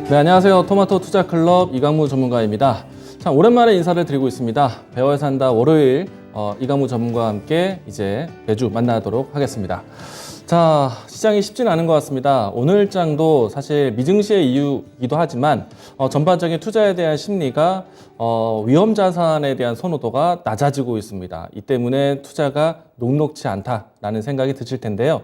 네, 안녕하세요. 토마토 투자 클럽 이강무 전문가입니다. 참 오랜만에 인사를 드리고 있습니다. 배워야 산다 월요일 이강무 전문가와 함께 이제 매주 만나도록 하겠습니다. 자, 시장이 쉽진 않은 것 같습니다. 오늘 장도 사실 미증시의 이유이기도 하지만 전반적인 투자에 대한 심리가 위험 자산에 대한 선호도가 낮아지고 있습니다. 이 때문에 투자가 녹록지 않다라는 생각이 드실 텐데요.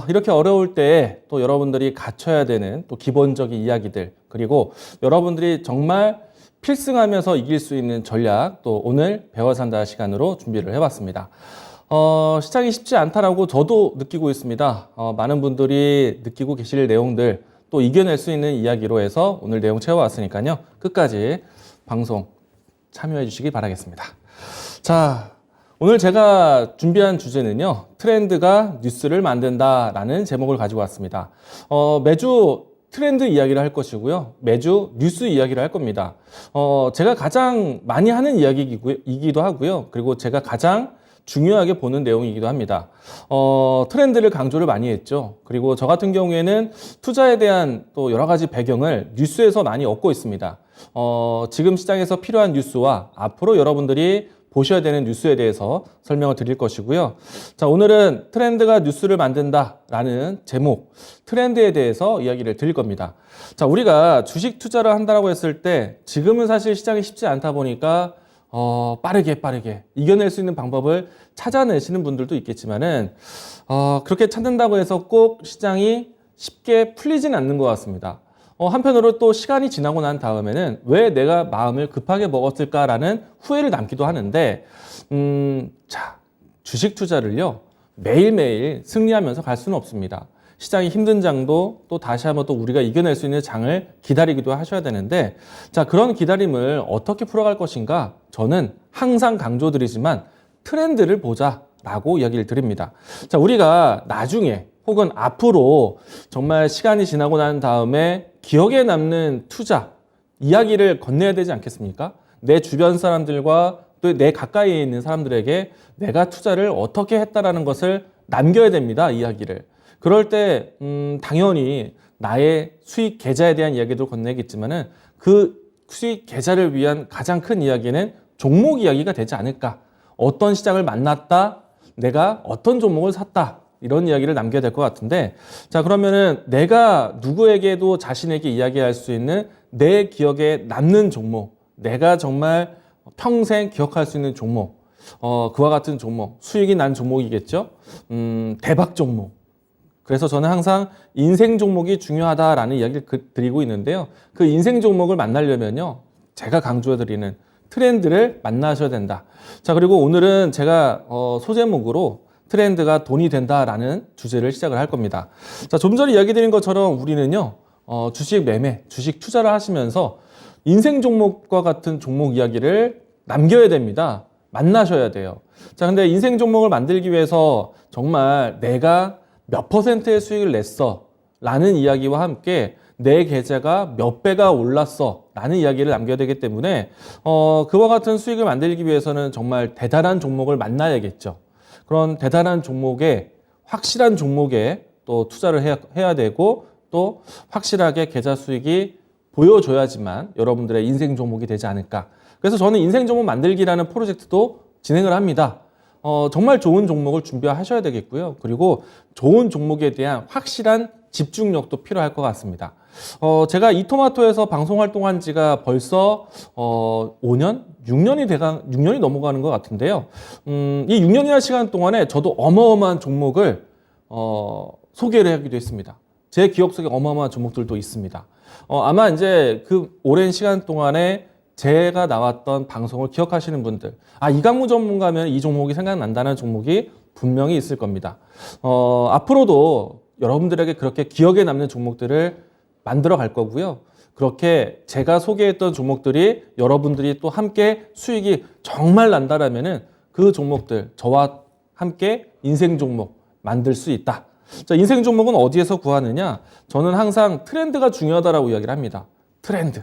이렇게 어려울 때에 또 여러분들이 갖춰야 되는 또 기본적인 이야기들, 그리고 여러분들이 정말 필승하면서 이길 수 있는 전략, 또 오늘 배워 산다 시간으로 준비를 해봤습니다. 시장이 쉽지 않다라고 저도 느끼고 있습니다. 많은 분들이 느끼고 계실 내용들, 또 이겨낼 수 있는 이야기로 해서 오늘 내용 채워왔으니까요. 끝까지 방송 참여해 주시기 바라겠습니다. 자, 오늘 제가 준비한 주제는요, 트렌드가 뉴스를 만든다라는 제목을 가지고 왔습니다. 매주 트렌드 이야기를 할 것이고요, 매주 뉴스 이야기를 할 겁니다. 제가 가장 많이 하는 이야기이기도 하고요, 그리고 제가 가장 중요하게 보는 내용이기도 합니다. 트렌드를 강조를 많이 했죠. 그리고 저 같은 경우에는 투자에 대한 또 여러 가지 배경을 뉴스에서 많이 얻고 있습니다. 지금 시장에서 필요한 뉴스와 앞으로 여러분들이 보셔야 되는 뉴스에 대해서 설명을 드릴 것이고요. 자, 오늘은 트렌드가 뉴스를 만든다라는 제목, 트렌드에 대해서 이야기를 드릴 겁니다. 자, 우리가 주식 투자를 한다고 했을 때 지금은 사실 시장이 쉽지 않다 보니까 빠르게 이겨낼 수 있는 방법을 찾아내시는 분들도 있겠지만은 그렇게 찾는다고 해서 꼭 시장이 쉽게 풀리진 않는 것 같습니다. 한편으로 또 시간이 지나고 난 다음에는 왜 내가 마음을 급하게 먹었을까라는 후회를 남기도 하는데, 자, 주식 투자를요, 매일매일 승리하면서 갈 수는 없습니다. 시장이 힘든 장도 또 다시 한번 또 우리가 이겨낼 수 있는 장을 기다리기도 하셔야 되는데, 자, 그런 기다림을 어떻게 풀어갈 것인가? 저는 항상 강조드리지만 트렌드를 보자라고 이야기를 드립니다. 자, 우리가 나중에 혹은 앞으로 정말 시간이 지나고 난 다음에 기억에 남는 투자 이야기를 건네야 되지 않겠습니까? 내 주변 사람들과 또 내 가까이에 있는 사람들에게 내가 투자를 어떻게 했다라는 것을 남겨야 됩니다, 이야기를. 그럴 때 당연히 나의 수익 계좌에 대한 이야기도 건네겠지만은 그 수익 계좌를 위한 가장 큰 이야기는 종목 이야기가 되지 않을까. 어떤 시장을 만났다, 내가 어떤 종목을 샀다, 이런 이야기를 남겨야 될 것 같은데, 자, 그러면은 내가 누구에게도 자신에게 이야기할 수 있는 내 기억에 남는 종목, 내가 정말 평생 기억할 수 있는 종목, 그와 같은 종목, 수익이 난 종목이겠죠. 대박 종목. 그래서 저는 항상 인생 종목이 중요하다라는 이야기를 드리고 있는데요. 그 인생 종목을 만나려면요, 제가 강조해드리는 트렌드를 만나셔야 된다. 자, 그리고 오늘은 제가 소제목으로 트렌드가 돈이 된다라는 주제를 시작을 할 겁니다. 자, 좀 전에 이야기 드린 것처럼 우리는요, 주식 매매, 주식 투자를 하시면서 인생 종목과 같은 종목 이야기를 남겨야 됩니다. 만나셔야 돼요. 자, 근데 인생 종목을 만들기 위해서 정말 내가 몇 %의 수익을 냈어 라는 이야기와 함께 내 계좌가 몇 배가 올랐어 라는 이야기를 남겨야 되기 때문에 그와 같은 수익을 만들기 위해서는 정말 대단한 종목을 만나야겠죠. 그런 대단한 종목에, 확실한 종목에 또 투자를 해야 되고, 또 확실하게 계좌 수익이 보여줘야지만 여러분들의 인생 종목이 되지 않을까. 그래서 저는 인생 종목 만들기라는 프로젝트도 진행을 합니다. 정말 좋은 종목을 준비하셔야 되겠고요. 그리고 좋은 종목에 대한 확실한 집중력도 필요할 것 같습니다. 제가 이토마토에서 방송 활동한 지가 벌써 5년? 6년이 넘어가는 것 같은데요. 이 6년이라는 시간 동안에 저도 어마어마한 종목을 소개를 하기도 했습니다. 제 기억 속에 어마어마한 종목들도 있습니다. 아마 이제 그 오랜 시간 동안에 제가 나왔던 방송을 기억하시는 분들, 이강무 전문가면 이 종목이 생각난다는 종목이 분명히 있을 겁니다. 앞으로도 여러분들에게 그렇게 기억에 남는 종목들을 만들어 갈 거고요. 그렇게 제가 소개했던 종목들이 여러분들이 또 함께 수익이 정말 난다라면은 그 종목들, 저와 함께 인생 종목 만들 수 있다. 자, 인생 종목은 어디에서 구하느냐? 저는 항상 트렌드가 중요하다라고 이야기를 합니다. 트렌드.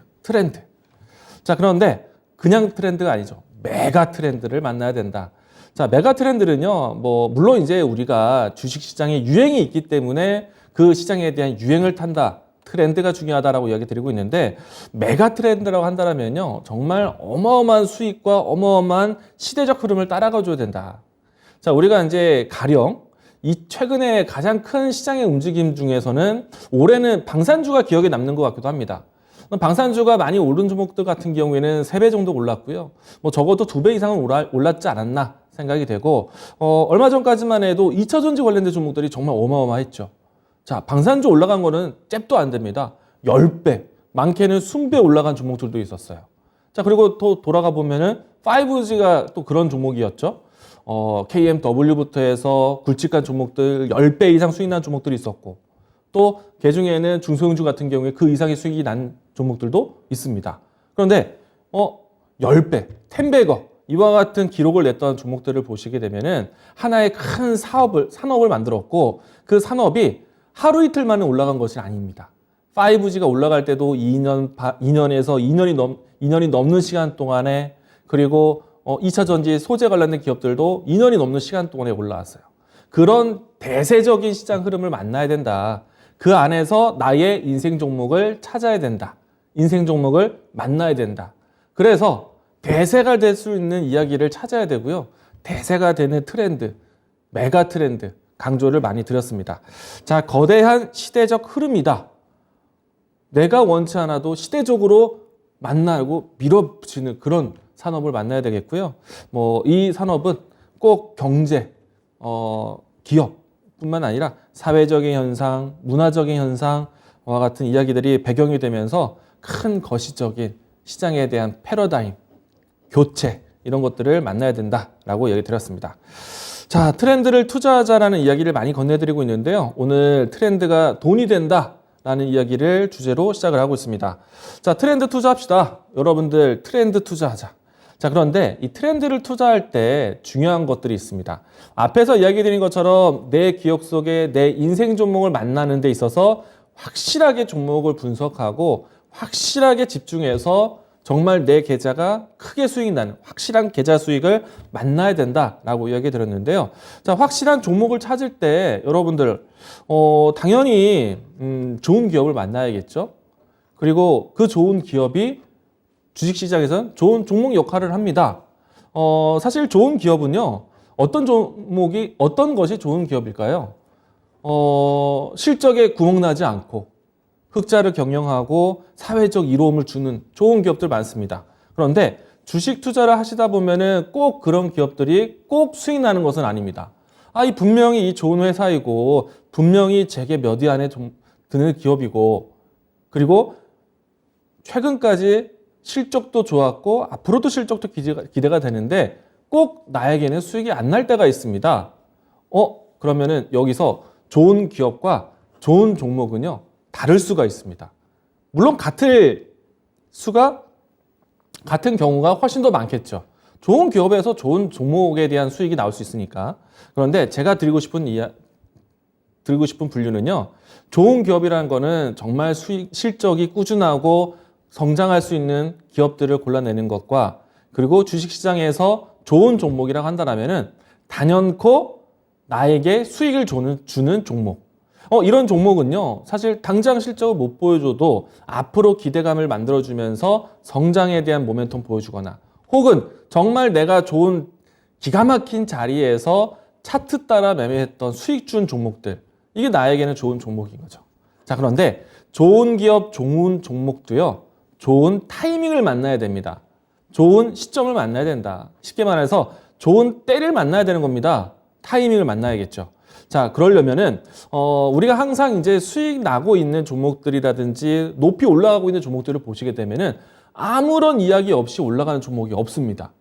자, 그런데 그냥 트렌드가 아니죠. 메가 트렌드를 만나야 된다. 자, 메가 트렌드는요, 물론 이제 우리가 주식 시장에 유행이 있기 때문에 그 시장에 대한 유행을 탄다, 트렌드가 중요하다라고 이야기 드리고 있는데, 메가 트렌드라고 한다면요, 정말 어마어마한 수익과 어마어마한 시대적 흐름을 따라가 줘야 된다. 자, 우리가 이제 가령 이 최근에 가장 큰 시장의 움직임 중에서는 올해는 방산주가 기억에 남는 것 같기도 합니다. 방산주가 많이 오른 종목들 같은 경우에는 3배 정도 올랐고요. 뭐 적어도 2배 이상은 올랐지 않았나 생각이 되고, 얼마 전까지만 해도 2차전지 관련된 종목들이 정말 어마어마했죠. 자, 방산주 올라간 거는 잽도 안 됩니다. 10배, 많게는 20배 올라간 종목들도 있었어요. 자, 그리고 또 돌아가 보면은 5G가 또 그런 종목이었죠. KMW부터 해서 굵직한 종목들 10배 이상 수익 난 종목들이 있었고, 또 그중에는 중소형주 같은 경우에 그 이상의 수익이 난 종목들도 있습니다. 그런데 10배, 10배거 이와 같은 기록을 냈던 종목들을 보시게 되면은 하나의 큰 산업을 만들었고, 그 산업이 하루 이틀 만에 올라간 것이 아닙니다. 5G가 올라갈 때도 2년에서 2년이 넘는 시간 동안에, 그리고 2차 전지 소재 관련된 기업들도 2년이 넘는 시간 동안에 올라왔어요. 그런 대세적인 시장 흐름을 만나야 된다. 그 안에서 나의 인생 종목을 찾아야 된다. 인생 종목을 만나야 된다. 그래서 대세가 될 수 있는 이야기를 찾아야 되고요. 대세가 되는 트렌드, 메가 트렌드 강조를 많이 드렸습니다. 자, 거대한 시대적 흐름이다. 내가 원치 않아도 시대적으로 만나고 밀어붙이는 그런 산업을 만나야 되겠고요. 뭐 이 산업은 꼭 경제, 기업뿐만 아니라 사회적인 현상, 문화적인 현상과 같은 이야기들이 배경이 되면서 큰 거시적인 시장에 대한 패러다임, 교체 이런 것들을 만나야 된다라고 얘기 드렸습니다. 자, 트렌드를 투자하자라는 이야기를 많이 건네드리고 있는데요. 오늘 트렌드가 돈이 된다라는 이야기를 주제로 시작을 하고 있습니다. 자, 트렌드 투자합시다. 여러분들 트렌드 투자하자. 자, 그런데 이 트렌드를 투자할 때 중요한 것들이 있습니다. 앞에서 이야기 드린 것처럼 내 기억 속에 내 인생 종목을 만나는 데 있어서 확실하게 종목을 분석하고 확실하게 집중해서 정말 내 계좌가 크게 수익이 나는 확실한 계좌 수익을 만나야 된다라고 이야기 드렸는데요. 자, 확실한 종목을 찾을 때 여러분들 당연히 좋은 기업을 만나야겠죠. 그리고 그 좋은 기업이 주식시장에서는 좋은 종목 역할을 합니다. 사실 좋은 기업은요, 어떤 것이 좋은 기업일까요? 실적에 구멍 나지 않고 흑자를 경영하고 사회적 이로움을 주는 좋은 기업들 많습니다. 그런데 주식 투자를 하시다 보면은 꼭 그런 기업들이 꼭 수익 나는 것은 아닙니다. 이 분명히 이 좋은 회사이고, 분명히 재계 몇 위 안에 드는 기업이고, 그리고 최근까지 실적도 좋았고, 앞으로도 실적도 기대가 되는데, 꼭 나에게는 수익이 안 날 때가 있습니다. 그러면은 여기서 좋은 기업과 좋은 종목은요, 다를 수가 있습니다. 물론 같은 경우가 훨씬 더 많겠죠. 좋은 기업에서 좋은 종목에 대한 수익이 나올 수 있으니까. 그런데 제가 드리고 싶은 분류는요, 좋은 기업이라는 거는 정말 실적이 꾸준하고 성장할 수 있는 기업들을 골라내는 것과, 그리고 주식시장에서 좋은 종목이라고 한다면은 단연코 나에게 수익을 주는 종목. 이런 종목은요, 사실 당장 실적을 못 보여줘도 앞으로 기대감을 만들어주면서 성장에 대한 모멘텀 보여주거나, 혹은 정말 내가 좋은 기가 막힌 자리에서 차트 따라 매매했던 수익 준 종목들, 이게 나에게는 좋은 종목인 거죠. 자, 그런데 좋은 기업, 좋은 종목도요, 좋은 타이밍을 만나야 됩니다. 좋은 시점을 만나야 된다. 쉽게 말해서 좋은 때를 만나야 되는 겁니다. 타이밍을 만나야겠죠. 자, 그러려면은 우리가 항상 이제 수익 나고 있는 종목들이라든지 높이 올라가고 있는 종목들을 보시게 되면은 아무런 이야기 없이 올라가는 종목이 없습니다.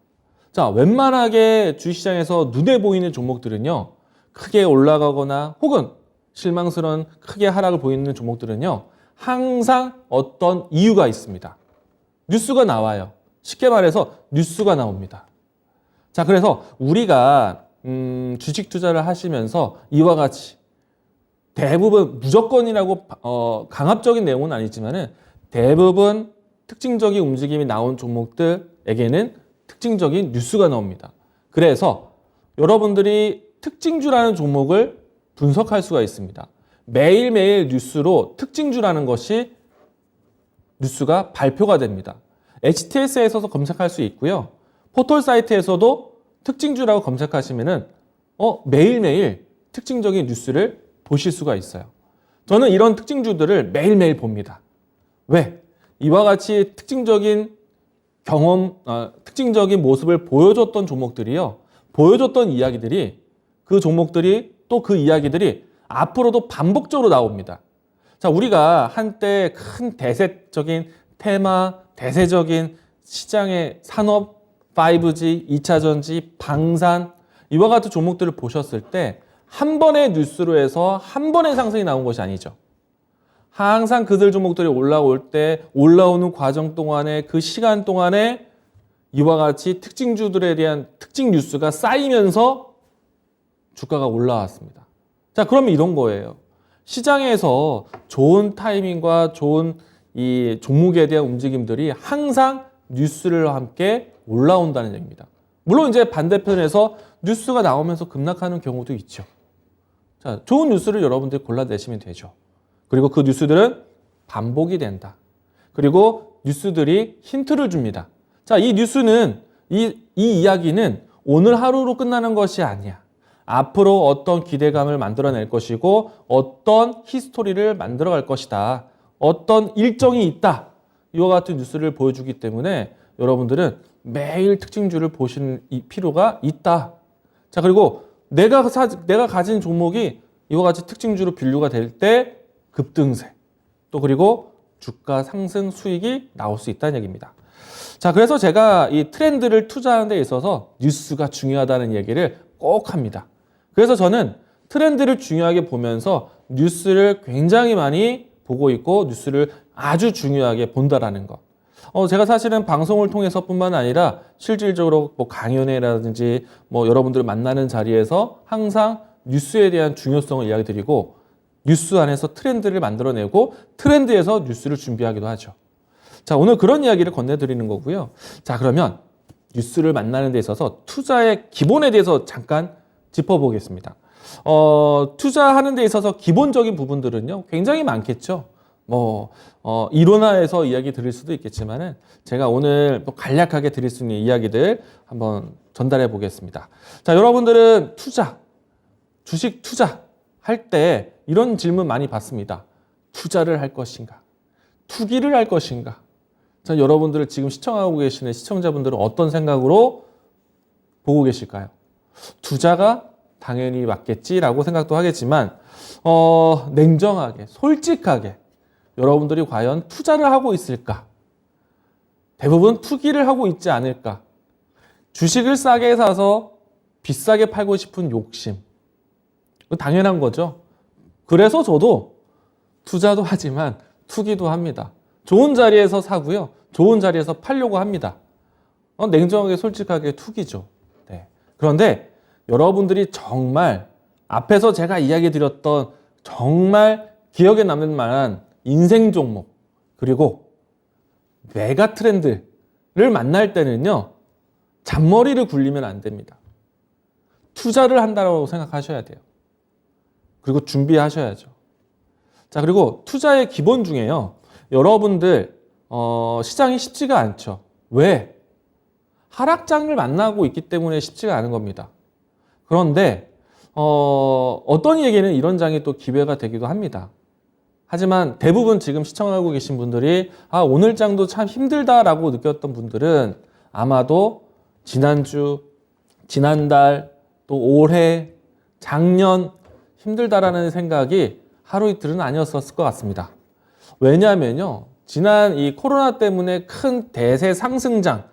자, 웬만하게 주식시장에서 눈에 보이는 종목들은요, 크게 올라가거나 혹은 실망스러운 크게 하락을 보이는 종목들은요, 항상 어떤 이유가 있습니다. 뉴스가 나와요. 쉽게 말해서 뉴스가 나옵니다. 자, 그래서 우리가 주식 투자를 하시면서 이와 같이 대부분 무조건이라고 강압적인 내용은 아니지만은 대부분 특징적인 움직임이 나온 종목들에게는 특징적인 뉴스가 나옵니다. 그래서 여러분들이 특징주라는 종목을 분석할 수가 있습니다. 매일매일 뉴스로 특징주라는 것이 뉴스가 발표가 됩니다. HTS에서도 검색할 수 있고요. 포털 사이트에서도 특징주라고 검색하시면은 매일매일 특징적인 뉴스를 보실 수가 있어요. 저는 이런 특징주들을 매일매일 봅니다. 왜? 이와 같이 특징적인 특징적인 모습을 보여줬던 종목들이요. 보여줬던 이야기들이 그 종목들이 또 그 이야기들이 앞으로도 반복적으로 나옵니다. 자, 우리가 한때 큰 대세적인 테마, 대세적인 시장의 산업, 5G, 2차 전지, 방산 이와 같은 종목들을 보셨을 때 한 번의 뉴스로 해서 한 번의 상승이 나온 것이 아니죠. 항상 그들 종목들이 올라올 때 올라오는 과정 동안에 그 시간 동안에 이와 같이 특징주들에 대한 특징 뉴스가 쌓이면서 주가가 올라왔습니다. 자, 그러면 이런 거예요. 시장에서 좋은 타이밍과 좋은 이 종목에 대한 움직임들이 항상 뉴스를 함께 올라온다는 얘기입니다. 물론 이제 반대편에서 뉴스가 나오면서 급락하는 경우도 있죠. 자, 좋은 뉴스를 여러분들이 골라내시면 되죠. 그리고 그 뉴스들은 반복이 된다. 그리고 뉴스들이 힌트를 줍니다. 자, 이 뉴스는 이 이야기는 오늘 하루로 끝나는 것이 아니야. 앞으로 어떤 기대감을 만들어낼 것이고 어떤 히스토리를 만들어갈 것이다. 어떤 일정이 있다. 이와 같은 뉴스를 보여주기 때문에 여러분들은 매일 특징주를 보시는 필요가 있다. 자, 그리고 내가 가진 종목이 이와 같이 특징주로 분류가 될 때 급등세, 또 그리고 주가 상승 수익이 나올 수 있다는 얘기입니다. 자, 그래서 제가 이 트렌드를 투자하는 데 있어서 뉴스가 중요하다는 얘기를 꼭 합니다. 그래서 저는 트렌드를 중요하게 보면서 뉴스를 굉장히 많이 보고 있고 뉴스를 아주 중요하게 본다라는 것. 제가 사실은 방송을 통해서뿐만 아니라 실질적으로 뭐 강연회라든지 뭐 여러분들을 만나는 자리에서 항상 뉴스에 대한 중요성을 이야기 드리고 뉴스 안에서 트렌드를 만들어내고 트렌드에서 뉴스를 준비하기도 하죠. 자, 오늘 그런 이야기를 건네드리는 거고요. 자, 그러면 뉴스를 만나는 데 있어서 투자의 기본에 대해서 잠깐 짚어보겠습니다. 투자하는 데 있어서 기본적인 부분들은요, 굉장히 많겠죠. 이론화해서 이야기 드릴 수도 있겠지만은 제가 오늘 간략하게 드릴 수 있는 이야기들 한번 전달해 보겠습니다. 자, 여러분들은 주식 투자 할 때 이런 질문 많이 받습니다. 투자를 할 것인가? 투기를 할 것인가? 자, 여러분들 지금 시청하고 계시는 시청자분들은 어떤 생각으로 보고 계실까요? 투자가 당연히 맞겠지라고 생각도 하겠지만 냉정하게, 솔직하게 여러분들이 과연 투자를 하고 있을까? 대부분 투기를 하고 있지 않을까? 주식을 싸게 사서 비싸게 팔고 싶은 욕심. 당연한 거죠. 그래서 저도 투자도 하지만 투기도 합니다. 좋은 자리에서 사고요. 좋은 자리에서 팔려고 합니다. 냉정하게 솔직하게 투기죠. 네. 그런데 여러분들이 정말 앞에서 제가 이야기 드렸던 정말 기억에 남을 만한 인생 종목 그리고 메가 트렌드를 만날 때는요. 잔머리를 굴리면 안 됩니다. 투자를 한다고 생각하셔야 돼요. 그리고 준비하셔야죠. 자, 그리고 투자의 기본 중에요. 여러분들 시장이 쉽지가 않죠. 왜? 하락장을 만나고 있기 때문에 쉽지가 않은 겁니다. 그런데 어떤 얘기는 이런 장이 또 기회가 되기도 합니다. 하지만 대부분 지금 시청하고 계신 분들이 오늘 장도 참 힘들다라고 느꼈던 분들은 아마도 지난주, 지난달, 또 올해, 작년 힘들다라는 생각이 하루 이틀은 아니었을 것 같습니다. 왜냐하면요, 지난 이 코로나 때문에 큰 대세 상승장,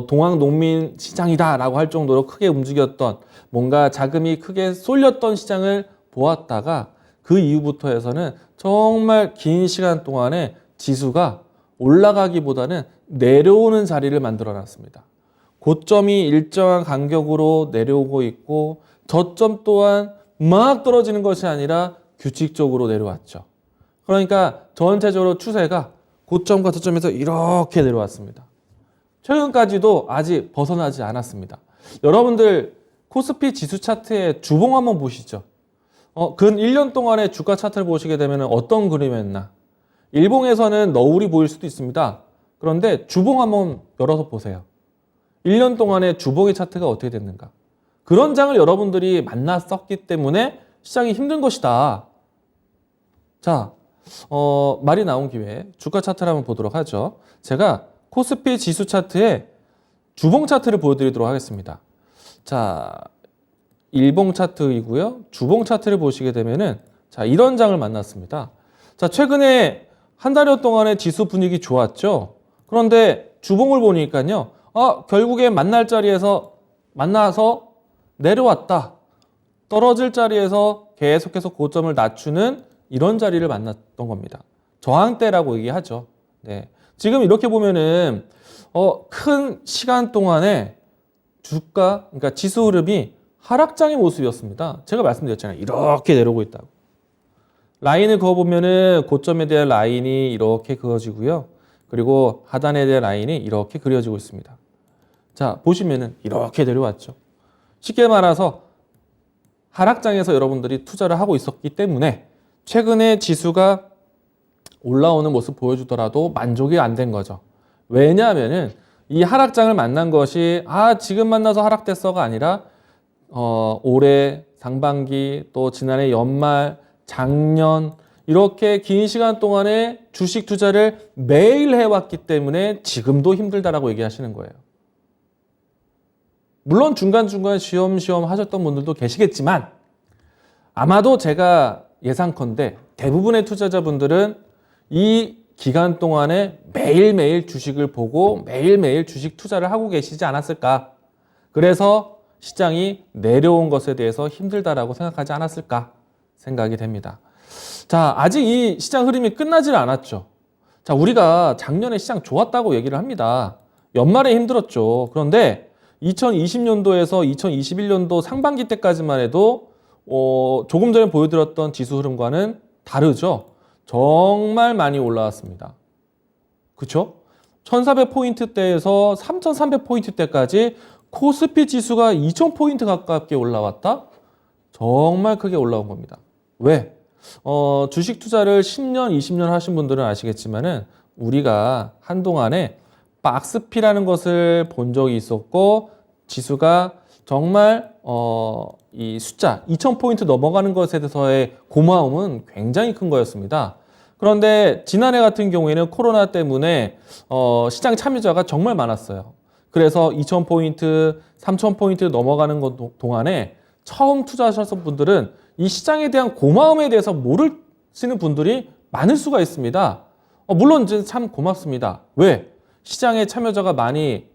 동학 농민 시장이다라고 할 정도로 크게 움직였던 뭔가 자금이 크게 쏠렸던 시장을 보았다가 그 이후부터 해서는 정말 긴 시간 동안에 지수가 올라가기보다는 내려오는 자리를 만들어 놨습니다. 고점이 일정한 간격으로 내려오고 있고 저점 또한 막 떨어지는 것이 아니라 규칙적으로 내려왔죠. 그러니까 전체적으로 추세가 고점과 저점에서 이렇게 내려왔습니다. 최근까지도 아직 벗어나지 않았습니다. 여러분들 코스피 지수 차트의 주봉 한번 보시죠. 근 1년 동안의 주가 차트를 보시게 되면 어떤 그림이었나? 일봉에서는 너울이 보일 수도 있습니다. 그런데 주봉 한번 열어서 보세요. 1년 동안의 주봉의 차트가 어떻게 됐는가? 그런 장을 여러분들이 만났었기 때문에 시장이 힘든 것이다. 자, 말이 나온 김에 주가 차트를 한번 보도록 하죠. 제가 코스피 지수 차트에 주봉 차트를 보여드리도록 하겠습니다. 자, 일봉 차트이고요. 주봉 차트를 보시게 되면은 자, 이런 장을 만났습니다. 자, 최근에 한 달여 동안의 지수 분위기 좋았죠. 그런데 주봉을 보니까요. 결국에 만날 자리에서 만나서 내려왔다. 떨어질 자리에서 계속해서 고점을 낮추는 이런 자리를 만났던 겁니다. 저항대라고 얘기하죠. 네. 지금 이렇게 보면은 큰 시간 동안에 주가, 그러니까 지수 흐름이 하락장의 모습이었습니다. 제가 말씀드렸잖아요. 이렇게 내려오고 있다고. 라인을 그어보면은 고점에 대한 라인이 이렇게 그어지고요. 그리고 하단에 대한 라인이 이렇게 그려지고 있습니다. 자, 보시면은 이렇게 내려왔죠. 쉽게 말해서 하락장에서 여러분들이 투자를 하고 있었기 때문에 최근에 지수가 올라오는 모습 보여주더라도 만족이 안 된 거죠. 왜냐하면은 이 하락장을 만난 것이 지금 만나서 하락됐어가 아니라 올해 상반기 또 지난해 연말 작년 이렇게 긴 시간 동안에 주식 투자를 매일 해왔기 때문에 지금도 힘들다라고 얘기하시는 거예요. 물론 중간중간 쉬엄쉬엄 하셨던 분들도 계시겠지만 아마도 제가 예상컨대 대부분의 투자자분들은 이 기간 동안에 매일매일 주식을 보고 매일매일 주식 투자를 하고 계시지 않았을까. 그래서 시장이 내려온 것에 대해서 힘들다라고 생각하지 않았을까 생각이 됩니다. 자, 아직 이 시장 흐름이 끝나질 않았죠. 자, 우리가 작년에 시장 좋았다고 얘기를 합니다. 연말에 힘들었죠. 그런데 2020년도에서 2021년도 상반기 때까지만 해도 조금 전에 보여드렸던 지수 흐름과는 다르죠. 정말 많이 올라왔습니다. 그렇죠? 1400포인트대에서 3300포인트대까지 코스피 지수가 2000포인트 가깝게 올라왔다? 정말 크게 올라온 겁니다. 왜? 주식 투자를 10년, 20년 하신 분들은 아시겠지만은 우리가 한동안에 박스피라는 것을 본 적이 있었고 지수가 정말 이 숫자 2000포인트 넘어가는 것에 대해서의 고마움은 굉장히 큰 거였습니다. 그런데 지난해 같은 경우에는 코로나 때문에 시장 참여자가 정말 많았어요. 그래서 2000포인트, 3000포인트 넘어가는 동안에 처음 투자하셨던 분들은 이 시장에 대한 고마움에 대해서 모르시는 분들이 많을 수가 있습니다. 물론 이제 참 고맙습니다. 왜? 시장에 참여자가 많이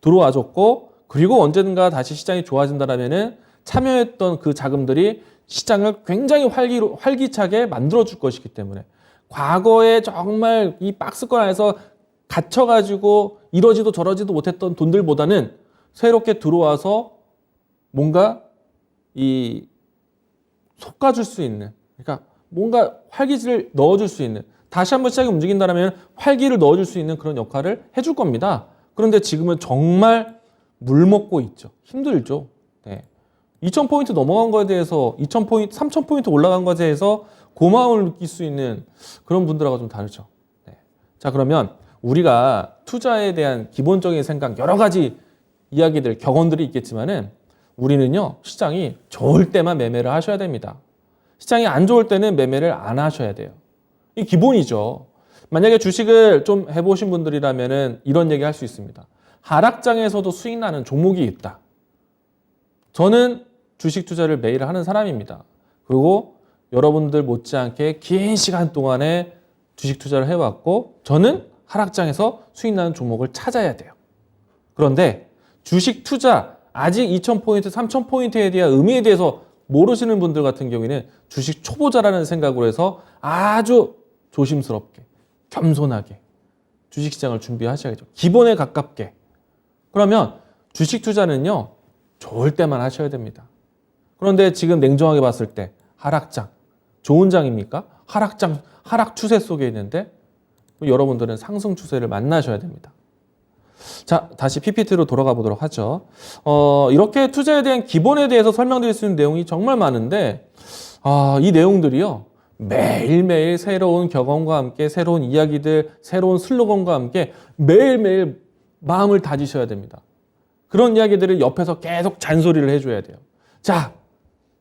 들어와줬고 그리고 언젠가 다시 시장이 좋아진다라면은 참여했던 그 자금들이 시장을 굉장히 활기차게 만들어줄 것이기 때문에 과거에 정말 이 박스권 안에서 갇혀가지고 이러지도 저러지도 못했던 돈들보다는 새롭게 들어와서 뭔가 이 솎아줄 수 있는, 그러니까 뭔가 활기를 넣어줄 수 있는, 다시 한번 시장이 움직인다면 활기를 넣어줄 수 있는 그런 역할을 해줄 겁니다. 그런데 지금은 정말 물먹고 있죠. 힘들죠. 네. 2000포인트 넘어간 거에 대해서 2000포인트, 3000포인트 올라간 것에 대해서 고마움을 느낄 수 있는 그런 분들하고 좀 다르죠. 네. 자, 그러면 우리가 투자에 대한 기본적인 생각, 여러 가지 이야기들, 격언들이 있겠지만은 우리는요, 시장이 좋을 때만 매매를 하셔야 됩니다. 시장이 안 좋을 때는 매매를 안 하셔야 돼요. 이 기본이죠. 만약에 주식을 좀 해보신 분들이라면은 이런 얘기 할 수 있습니다. 하락장에서도 수익 나는 종목이 있다. 저는 주식 투자를 매일 하는 사람입니다. 그리고 여러분들 못지않게 긴 시간 동안에 주식 투자를 해왔고 저는 하락장에서 수익 나는 종목을 찾아야 돼요. 그런데 주식 투자 아직 2000포인트, 3000포인트에 대한 의미에 대해서 모르시는 분들 같은 경우에는 주식 초보자라는 생각으로 해서 아주 조심스럽게, 겸손하게 주식시장을 준비하셔야죠. 기본에 가깝게. 그러면 주식 투자는요, 좋을 때만 하셔야 됩니다. 그런데 지금 냉정하게 봤을 때 하락장, 좋은 장입니까? 하락장, 하락 추세 속에 있는데 여러분들은 상승 추세를 만나셔야 됩니다. 자, 다시 PPT로 돌아가 보도록 하죠. 이렇게 투자에 대한 기본에 대해서 설명드릴 수 있는 내용이 정말 많은데 이 내용들이요. 매일매일 새로운 경험과 함께 새로운 이야기들, 새로운 슬로건과 함께 매일매일 마음을 다지셔야 됩니다. 그런 이야기들을 옆에서 계속 잔소리를 해줘야 돼요. 자,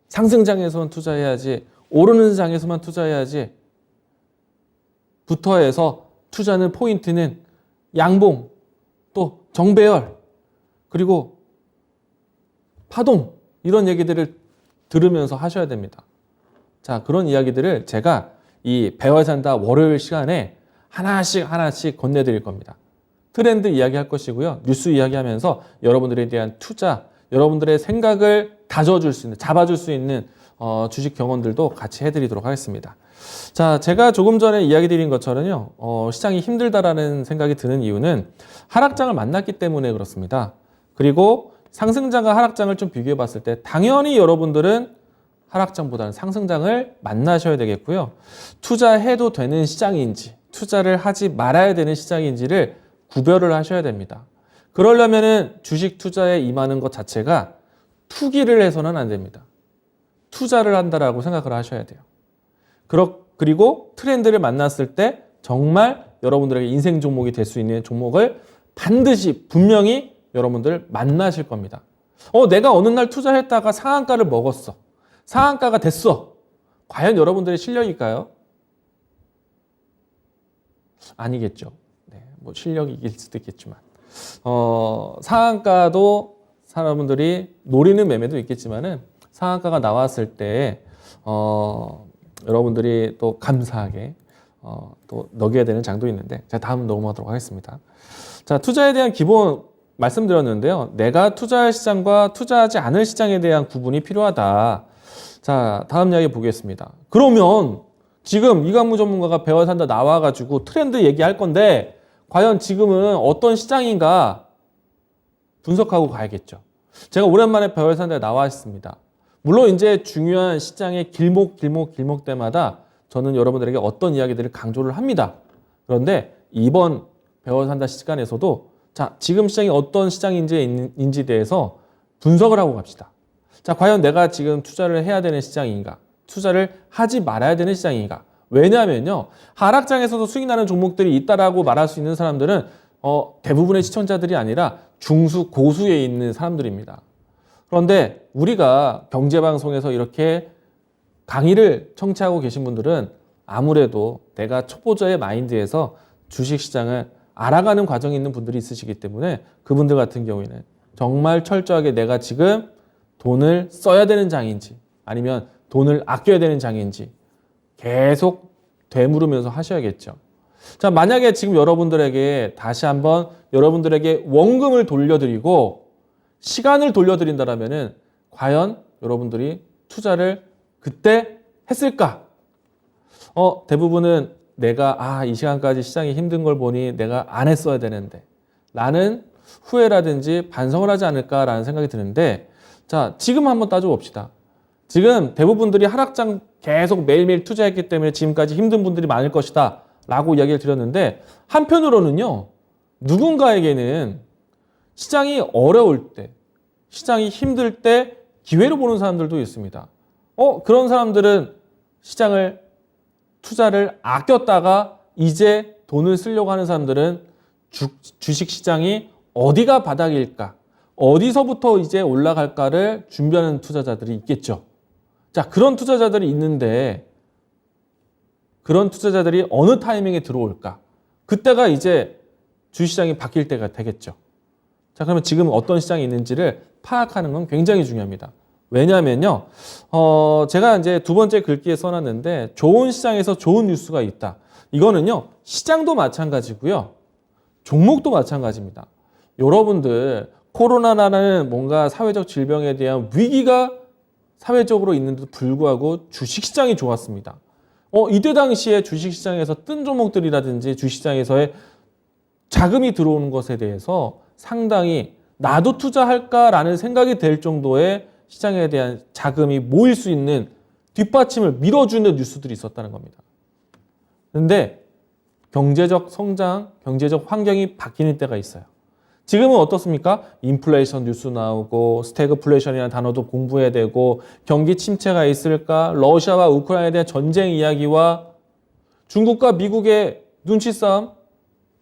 상승장에서만 투자해야지, 오르는 장에서만 투자해야지, 부터 해서 투자는 포인트는 양봉, 또 정배열, 그리고 파동, 이런 얘기들을 들으면서 하셔야 됩니다. 자, 그런 이야기들을 제가 이 배워야 산다 월요일 시간에 하나씩 건네드릴 겁니다. 트렌드 이야기할 것이고요. 뉴스 이야기하면서 여러분들에 대한 투자, 여러분들의 생각을 다져줄 수 있는, 잡아줄 수 있는 주식 경험들도 같이 해드리도록 하겠습니다. 자, 제가 조금 전에 이야기 드린 것처럼요. 시장이 힘들다라는 생각이 드는 이유는 하락장을 만났기 때문에 그렇습니다. 그리고 상승장과 하락장을 좀 비교해 봤을 때 당연히 여러분들은 하락장보다는 상승장을 만나셔야 되겠고요. 투자해도 되는 시장인지, 투자를 하지 말아야 되는 시장인지를 구별을 하셔야 됩니다. 그러려면은 주식 투자에 임하는 것 자체가 투기를 해서는 안 됩니다. 투자를 한다라고 생각을 하셔야 돼요. 그리고 트렌드를 만났을 때 정말 여러분들에게 인생 종목이 될 수 있는 종목을 반드시 분명히 여러분들 만나실 겁니다. 내가 어느 날 투자했다가 상한가를 먹었어. 상한가가 됐어. 과연 여러분들의 실력일까요? 아니겠죠. 네, 뭐 실력이 이길 수도 있겠지만. 상한가도 사람들이 노리는 매매도 있겠지만은 상한가가 나왔을 때, 여러분들이 또 감사하게, 또 넣어야 되는 장도 있는데, 자, 다음 넘어가도록 하겠습니다. 자, 투자에 대한 기본 말씀드렸는데요. 내가 투자할 시장과 투자하지 않을 시장에 대한 구분이 필요하다. 자, 다음 이야기 보겠습니다. 그러면 지금 이강무 전문가가 배워야 산다 나와가지고 트렌드 얘기할 건데 과연 지금은 어떤 시장인가 분석하고 가야겠죠. 제가 오랜만에 배워야 산다에 나와 있습니다. 물론 이제 중요한 시장의 길목 때마다 저는 여러분들에게 어떤 이야기들을 강조를 합니다. 그런데 이번 배워야 산다 시간에서도 자, 지금 시장이 어떤 시장인지에 대해서 분석을 하고 갑시다. 자, 과연 내가 지금 투자를 해야 되는 시장인가? 투자를 하지 말아야 되는 시장인가? 왜냐하면요, 하락장에서도 수익 나는 종목들이 있다라고 말할 수 있는 사람들은 대부분의 시청자들이 아니라 중수, 고수에 있는 사람들입니다. 그런데 우리가 경제방송에서 이렇게 강의를 청취하고 계신 분들은 아무래도 내가 초보자의 마인드에서 주식시장을 알아가는 과정이 있는 분들이 있으시기 때문에 그분들 같은 경우에는 정말 철저하게 내가 지금 돈을 써야 되는 장인지 아니면 돈을 아껴야 되는 장인지 계속 되물으면서 하셔야겠죠. 자, 만약에 지금 여러분들에게 다시 한번 여러분들에게 원금을 돌려드리고 시간을 돌려드린다라면은 과연 여러분들이 투자를 그때 했을까? 대부분은 내가 이 시간까지 시장이 힘든 걸 보니 내가 안 했어야 되는데 라는 후회라든지 반성을 하지 않을까라는 생각이 드는데 자, 지금 한번 따져봅시다. 지금 대부분들이 하락장 계속 매일매일 투자했기 때문에 지금까지 힘든 분들이 많을 것이다 라고 이야기를 드렸는데 한편으로는요, 누군가에게는 시장이 어려울 때, 시장이 힘들 때 기회로 보는 사람들도 있습니다. 그런 사람들은 시장을 투자를 아꼈다가 이제 돈을 쓰려고 하는 사람들은 주식시장이 어디가 바닥일까? 어디서부터 이제 올라갈까를 준비하는 투자자들이 있겠죠. 자, 그런 투자자들이 있는데 그런 투자자들이 어느 타이밍에 들어올까? 그때가 이제 주식시장이 바뀔 때가 되겠죠. 자, 그러면 지금 어떤 시장이 있는지를 파악하는 건 굉장히 중요합니다. 왜냐하면요, 제가 이제 두 번째 글귀에 써놨는데 좋은 시장에서 좋은 뉴스가 있다. 이거는요, 시장도 마찬가지고요, 종목도 마찬가지입니다. 여러분들 코로나라는 뭔가 사회적 질병에 대한 위기가 사회적으로 있는데도 불구하고 주식시장이 좋았습니다. 이때 당시에 주식시장에서 뜬 종목들이라든지 주식시장에서의 자금이 들어오는 것에 대해서 상당히 나도 투자할까라는 생각이 될 정도의 시장에 대한 자금이 모일 수 있는 뒷받침을 밀어주는 뉴스들이 있었다는 겁니다. 그런데 경제적 성장, 경제적 환경이 바뀌는 때가 있어요. 지금은 어떻습니까? 인플레이션 뉴스 나오고 스태그플레이션이라는 단어도 공부해야 되고 경기 침체가 있을까? 러시아와 우크라이나에 대한 전쟁 이야기와 중국과 미국의 눈치 싸움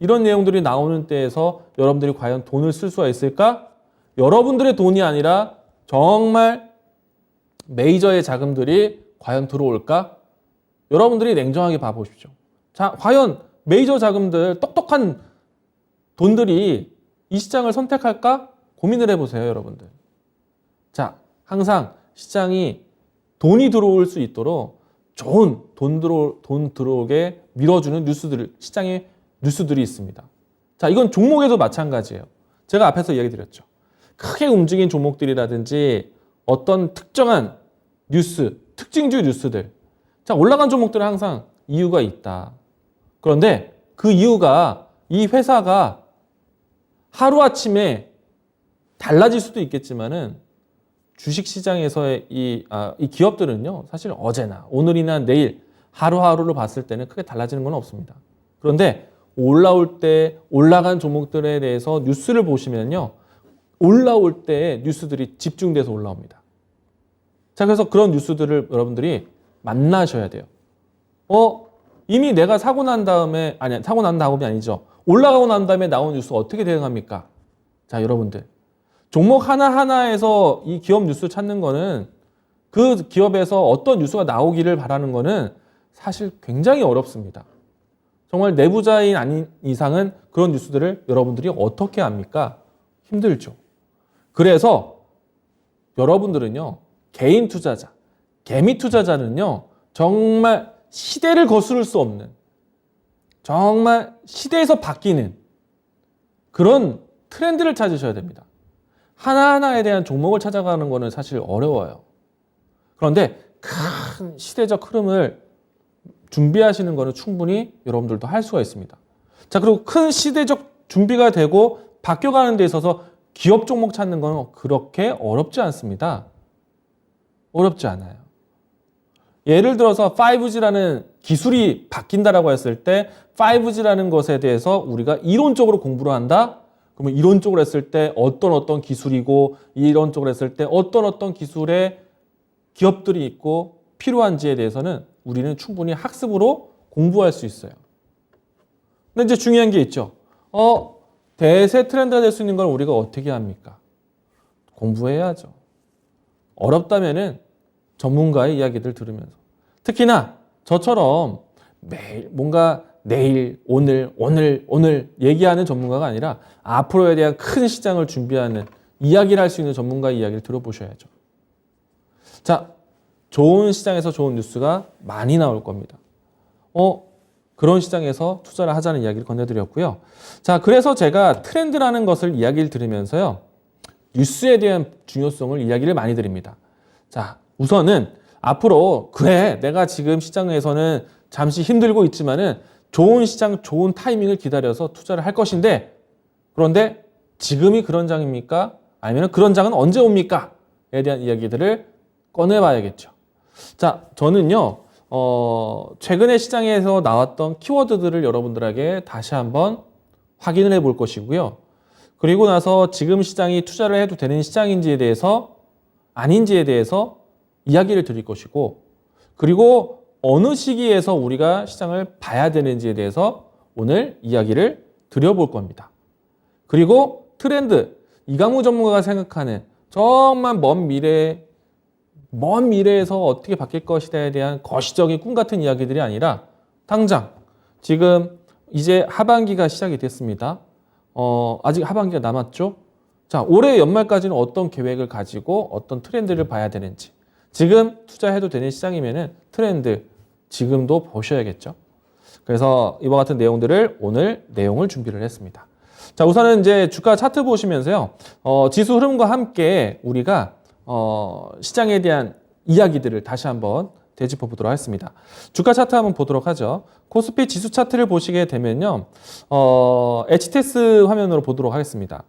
이런 내용들이 나오는 때에서 여러분들이 과연 돈을 쓸 수가 있을까? 여러분들의 돈이 아니라 정말 메이저의 자금들이 과연 들어올까? 여러분들이 냉정하게 봐보십시오. 자, 과연 메이저 자금들, 똑똑한 돈들이 이 시장을 선택할까? 고민을 해보세요, 여러분들. 자, 항상 시장이 돈이 들어올 수 있도록 좋은 돈 들어오게 밀어주는 뉴스들, 시장의 뉴스들이 있습니다. 자, 이건 종목에도 마찬가지예요. 제가 앞에서 이야기 드렸죠. 크게 움직인 종목들이라든지 어떤 특정한 뉴스, 특징주 뉴스들. 자, 올라간 종목들은 항상 이유가 있다. 그런데 그 이유가 이 회사가 하루아침에 달라질 수도 있겠지만은 주식시장에서의 이 기업들은요, 사실 어제나 오늘이나 내일 하루하루를 봤을 때는 크게 달라지는 건 없습니다. 그런데 올라올 때 올라간 종목들에 대해서 뉴스를 보시면요, 올라올 때 뉴스들이 집중돼서 올라옵니다. 자, 그래서 그런 뉴스들을 여러분들이 만나셔야 돼요. 이미 내가 사고 난 다음에, 사고 난 다음이 아니죠. 올라가고 난 다음에 나온 뉴스 어떻게 대응합니까? 자, 여러분들. 종목 하나하나에서 이 기업 뉴스 찾는 거는 그 기업에서 어떤 뉴스가 나오기를 바라는 거는 사실 굉장히 어렵습니다. 정말 내부자인 아닌 이상은 그런 뉴스들을 여러분들이 어떻게 합니까? 힘들죠. 그래서 여러분들은요, 개인 투자자, 개미 투자자는요, 정말 시대를 거스를 수 없는, 정말 시대에서 바뀌는 그런 트렌드를 찾으셔야 됩니다. 하나하나에 대한 종목을 찾아가는 거는 사실 어려워요. 그런데 큰 시대적 흐름을 준비하시는 거는 충분히 여러분들도 할 수가 있습니다. 자, 그리고 큰 시대적 준비가 되고 바뀌어가는 데 있어서 기업 종목 찾는 건 그렇게 어렵지 않습니다. 어렵지 않아요. 예를 들어서 5G라는 기술이 바뀐다라고 했을 때 5G라는 것에 대해서 우리가 이론적으로 공부를 한다? 그러면 이론적으로 했을 때 어떤 기술이고 이론적으로 했을 때 어떤 기술의 기업들이 있고 필요한지에 대해서는 우리는 충분히 학습으로 공부할 수 있어요. 근데 이제 중요한 게 있죠. 대세 트렌드가 될 수 있는 걸 우리가 어떻게 합니까? 공부해야죠. 어렵다면은 전문가의 이야기들 들으면서. 특히나 저처럼 매일 뭔가 내일, 오늘 얘기하는 전문가가 아니라 앞으로에 대한 큰 시장을 준비하는 이야기를 할 수 있는 전문가의 이야기를 들어보셔야죠. 자, 좋은 시장에서 좋은 뉴스가 많이 나올 겁니다. 그런 시장에서 투자를 하자는 이야기를 건네드렸고요. 자, 그래서 제가 트렌드라는 것을 이야기를 들으면서요, 뉴스에 대한 중요성을 이야기를 많이 드립니다. 자, 우선은 앞으로 그래, 내가 지금 시장에서는 잠시 힘들고 있지만은 좋은 시장, 좋은 타이밍을 기다려서 투자를 할 것인데, 그런데 지금이 그런 장입니까? 아니면 그런 장은 언제 옵니까? 에 대한 이야기들을 꺼내봐야겠죠. 자, 저는요, 최근에 시장에서 나왔던 키워드들을 여러분들에게 다시 한번 확인을 해볼 것이고요. 그리고 나서 지금 시장이 투자를 해도 되는 시장인지에 대해서 아닌지에 대해서 이야기를 드릴 것이고, 그리고 어느 시기에서 우리가 시장을 봐야 되는지에 대해서 오늘 이야기를 드려볼 겁니다. 그리고 트렌드, 이강무 전문가가 생각하는 정말 먼 미래에서 어떻게 바뀔 것이다에 대한 거시적인 꿈 같은 이야기들이 아니라 당장 지금 이제 하반기가 시작이 됐습니다. 아직 하반기가 남았죠? 자, 올해 연말까지는 어떤 계획을 가지고 어떤 트렌드를 봐야 되는지, 지금 투자해도 되는 시장이면은 트렌드 지금도 보셔야겠죠. 그래서 이와 같은 내용들을 오늘 내용을 준비를 했습니다. 자, 우선은 이제 주가 차트 보시면서요, 지수 흐름과 함께 우리가 시장에 대한 이야기들을 다시 한번 되짚어 보도록 하겠습니다. 주가 차트 한번 보도록 하죠. 코스피 지수 차트를 보시게 되면요, HTS 화면으로 보도록 하겠습니다.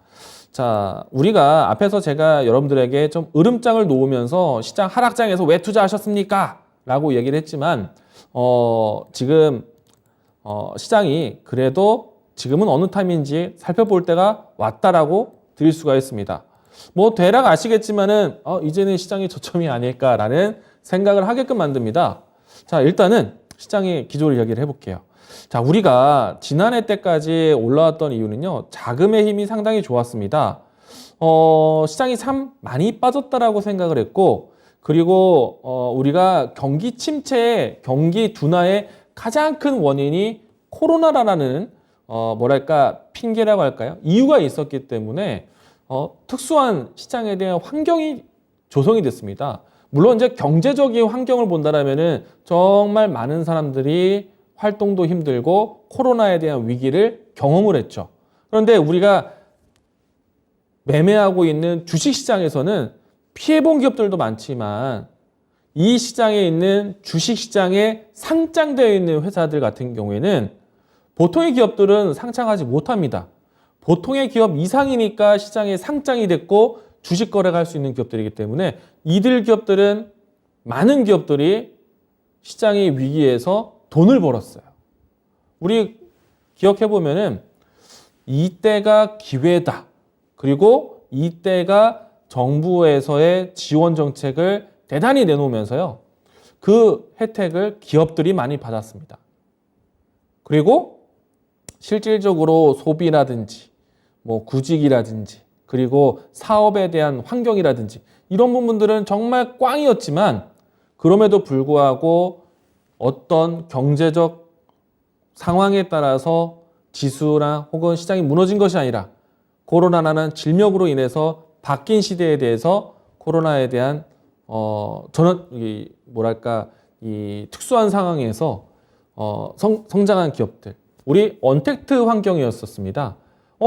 자, 우리가 앞에서 제가 여러분들에게 좀 으름장을 놓으면서 시장 하락장에서 왜 투자하셨습니까? 라고 얘기를 했지만, 지금 시장이 그래도 지금은 어느 타임인지 살펴볼 때가 왔다라고 드릴 수가 있습니다. 뭐 대략 아시겠지만은 이제는 시장이 저점이 아닐까라는 생각을 하게끔 만듭니다. 자, 일단은 시장의 기조를 이야기를 해볼게요. 자, 우리가 지난해 때까지 올라왔던 이유는요, 자금의 힘이 상당히 좋았습니다. 시장이 참 많이 빠졌다라고 생각을 했고, 그리고 우리가 경기 침체의 경기 둔화의 가장 큰 원인이 코로나라는 뭐랄까 핑계라고 할까요? 이유가 있었기 때문에 특수한 시장에 대한 환경이 조성이 됐습니다. 물론 이제 경제적인 환경을 본다라면은 정말 많은 사람들이 활동도 힘들고 코로나에 대한 위기를 경험을 했죠. 그런데 우리가 매매하고 있는 주식시장에서는 피해본 기업들도 많지만 이 시장에 있는 주식시장에 상장되어 있는 회사들 같은 경우에는 보통의 기업들은 상장하지 못합니다. 보통의 기업 이상이니까 시장에 상장이 됐고 주식 거래가 할 수 있는 기업들이기 때문에 이들 기업들은 많은 기업들이 시장의 위기에서 돈을 벌었어요. 우리 기억해보면은 이때가 기회다. 그리고 이때가 정부에서의 지원 정책을 대단히 내놓으면서요. 그 혜택을 기업들이 많이 받았습니다. 그리고 실질적으로 소비라든지 뭐 구직이라든지 그리고 사업에 대한 환경이라든지 이런 부분들은 정말 꽝이었지만 그럼에도 불구하고 어떤 경제적 상황에 따라서 지수나 혹은 시장이 무너진 것이 아니라 코로나라는 질병으로 인해서 바뀐 시대에 대해서 코로나에 대한 이 특수한 상황에서 성장한 기업들, 우리 언택트 환경이었었습니다.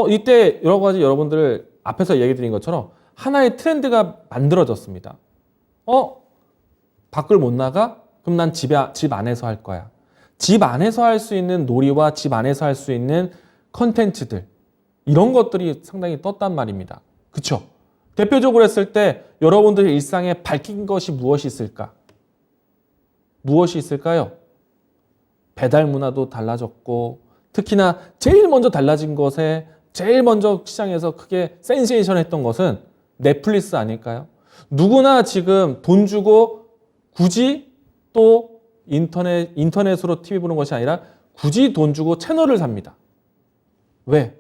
이때 여러 가지 여러분들 앞에서 얘기 드린 것처럼 하나의 트렌드가 만들어졌습니다. 밖을 못 나가? 그럼 난 집 안에서 할 거야. 집 안에서 할 수 있는 놀이와 집 안에서 할 수 있는 컨텐츠들, 이런 것들이 상당히 떴단 말입니다. 그쵸? 대표적으로 했을 때 여러분들의 일상에 밝힌 것이 무엇이 있을까? 무엇이 있을까요? 배달 문화도 달라졌고, 특히나 제일 먼저 달라진 것에 제일 먼저 시장에서 크게 센세이션 했던 것은 넷플릭스 아닐까요? 누구나 지금 돈 주고 굳이 또 인터넷으로 TV 보는 것이 아니라 굳이 돈 주고 채널을 삽니다. 왜?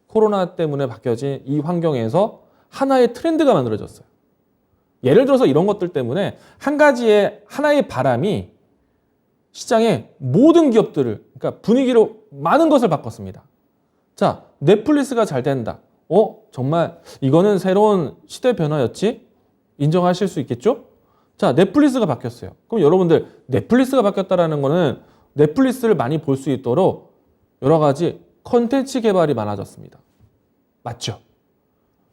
코로나 때문에 바뀌어진 이 환경에서 하나의 트렌드가 만들어졌어요. 예를 들어서 이런 것들 때문에 하나의 바람이 시장의 모든 기업들을, 그러니까 분위기로 많은 것을 바꿨습니다. 자, 넷플릭스가 잘 된다. 정말 이거는 새로운 시대 변화였지? 인정하실 수 있겠죠? 자, 넷플릭스가 바뀌었어요. 그럼 여러분들, 넷플릭스가 바뀌었다는 거는 넷플릭스를 많이 볼 수 있도록 여러 가지 컨텐츠 개발이 많아졌습니다. 맞죠?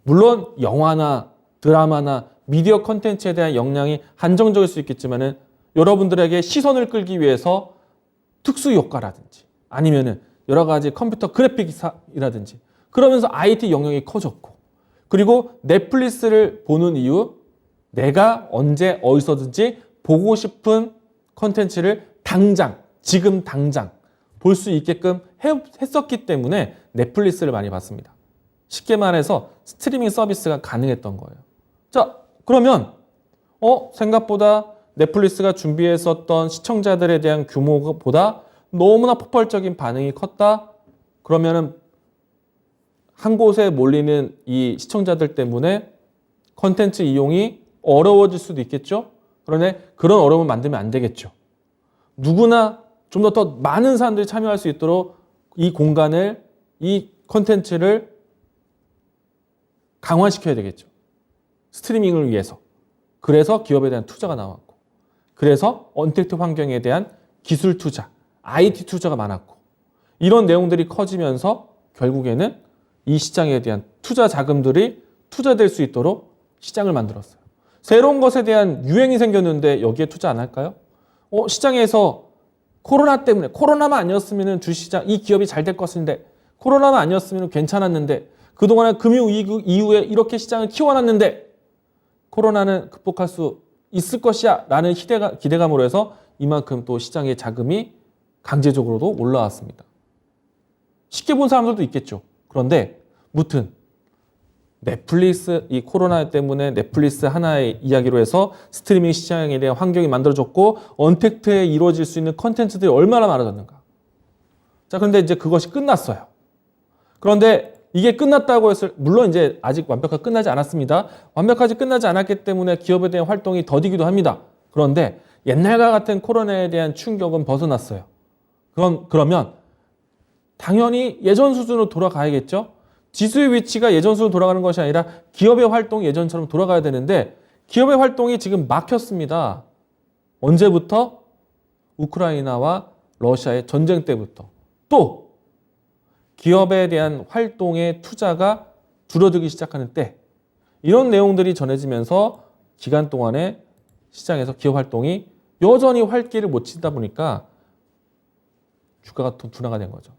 물론 영화나 드라마나 미디어 컨텐츠에 대한 역량이 한정적일 수 있겠지만은 여러분들에게 시선을 끌기 위해서 특수 효과라든지 아니면은 여러 가지 컴퓨터 그래픽이라든지 그러면서 IT 영역이 커졌고, 그리고 넷플릭스를 보는 이유, 내가 언제 어디서든지 보고 싶은 컨텐츠를 지금 당장 볼 수 있게끔 했었기 때문에 넷플릭스를 많이 봤습니다. 쉽게 말해서 스트리밍 서비스가 가능했던 거예요. 자, 그러면 생각보다 넷플릭스가 준비했었던 시청자들에 대한 규모보다 너무나 폭발적인 반응이 컸다? 그러면은 한 곳에 몰리는 이 시청자들 때문에 컨텐츠 이용이 어려워질 수도 있겠죠? 그런데 그런 어려움을 만들면 안 되겠죠. 누구나 좀 더 많은 사람들이 참여할 수 있도록 이 공간을, 이 컨텐츠를 강화시켜야 되겠죠. 스트리밍을 위해서. 그래서 기업에 대한 투자가 나왔고, 그래서 언택트 환경에 대한 기술 투자, IT 투자가 많았고, 이런 내용들이 커지면서 결국에는 이 시장에 대한 투자 자금들이 투자될 수 있도록 시장을 만들었어요. 새로운 것에 대한 유행이 생겼는데 여기에 투자 안 할까요? 시장에서 코로나만 아니었으면 주식시장, 이 기업이 잘 될 것인데, 코로나만 아니었으면 괜찮았는데, 그동안의 금융위기 이후에 이렇게 시장을 키워놨는데, 코로나는 극복할 수 있을 것이야 라는 기대감으로 해서 이만큼 또 시장의 자금이 강제적으로도 올라왔습니다. 쉽게 본 사람들도 있겠죠. 그런데 무튼 넷플릭스, 이 코로나 때문에 넷플릭스 하나의 이야기로 해서 스트리밍 시장에 대한 환경이 만들어졌고 언택트에 이루어질 수 있는 컨텐츠들이 얼마나 많아졌는가. 자, 그런데 이제 그것이 끝났어요. 그런데 이게 끝났다고 했을, 물론 이제 아직 완벽하게 끝나지 않았습니다. 완벽하게 끝나지 않았기 때문에 기업에 대한 활동이 더디기도 합니다. 그런데 옛날과 같은 코로나에 대한 충격은 벗어났어요. 그러면 당연히 예전 수준으로 돌아가야겠죠? 지수의 위치가 예전 수준으로 돌아가는 것이 아니라 기업의 활동이 예전처럼 돌아가야 되는데 기업의 활동이 지금 막혔습니다. 언제부터? 우크라이나와 러시아의 전쟁 때부터. 또 기업에 대한 활동의 투자가 줄어들기 시작하는 때 이런 내용들이 전해지면서 기간 동안에 시장에서 기업 활동이 여전히 활기를 못 치다 보니까 주가가 더 둔화가 된 거죠.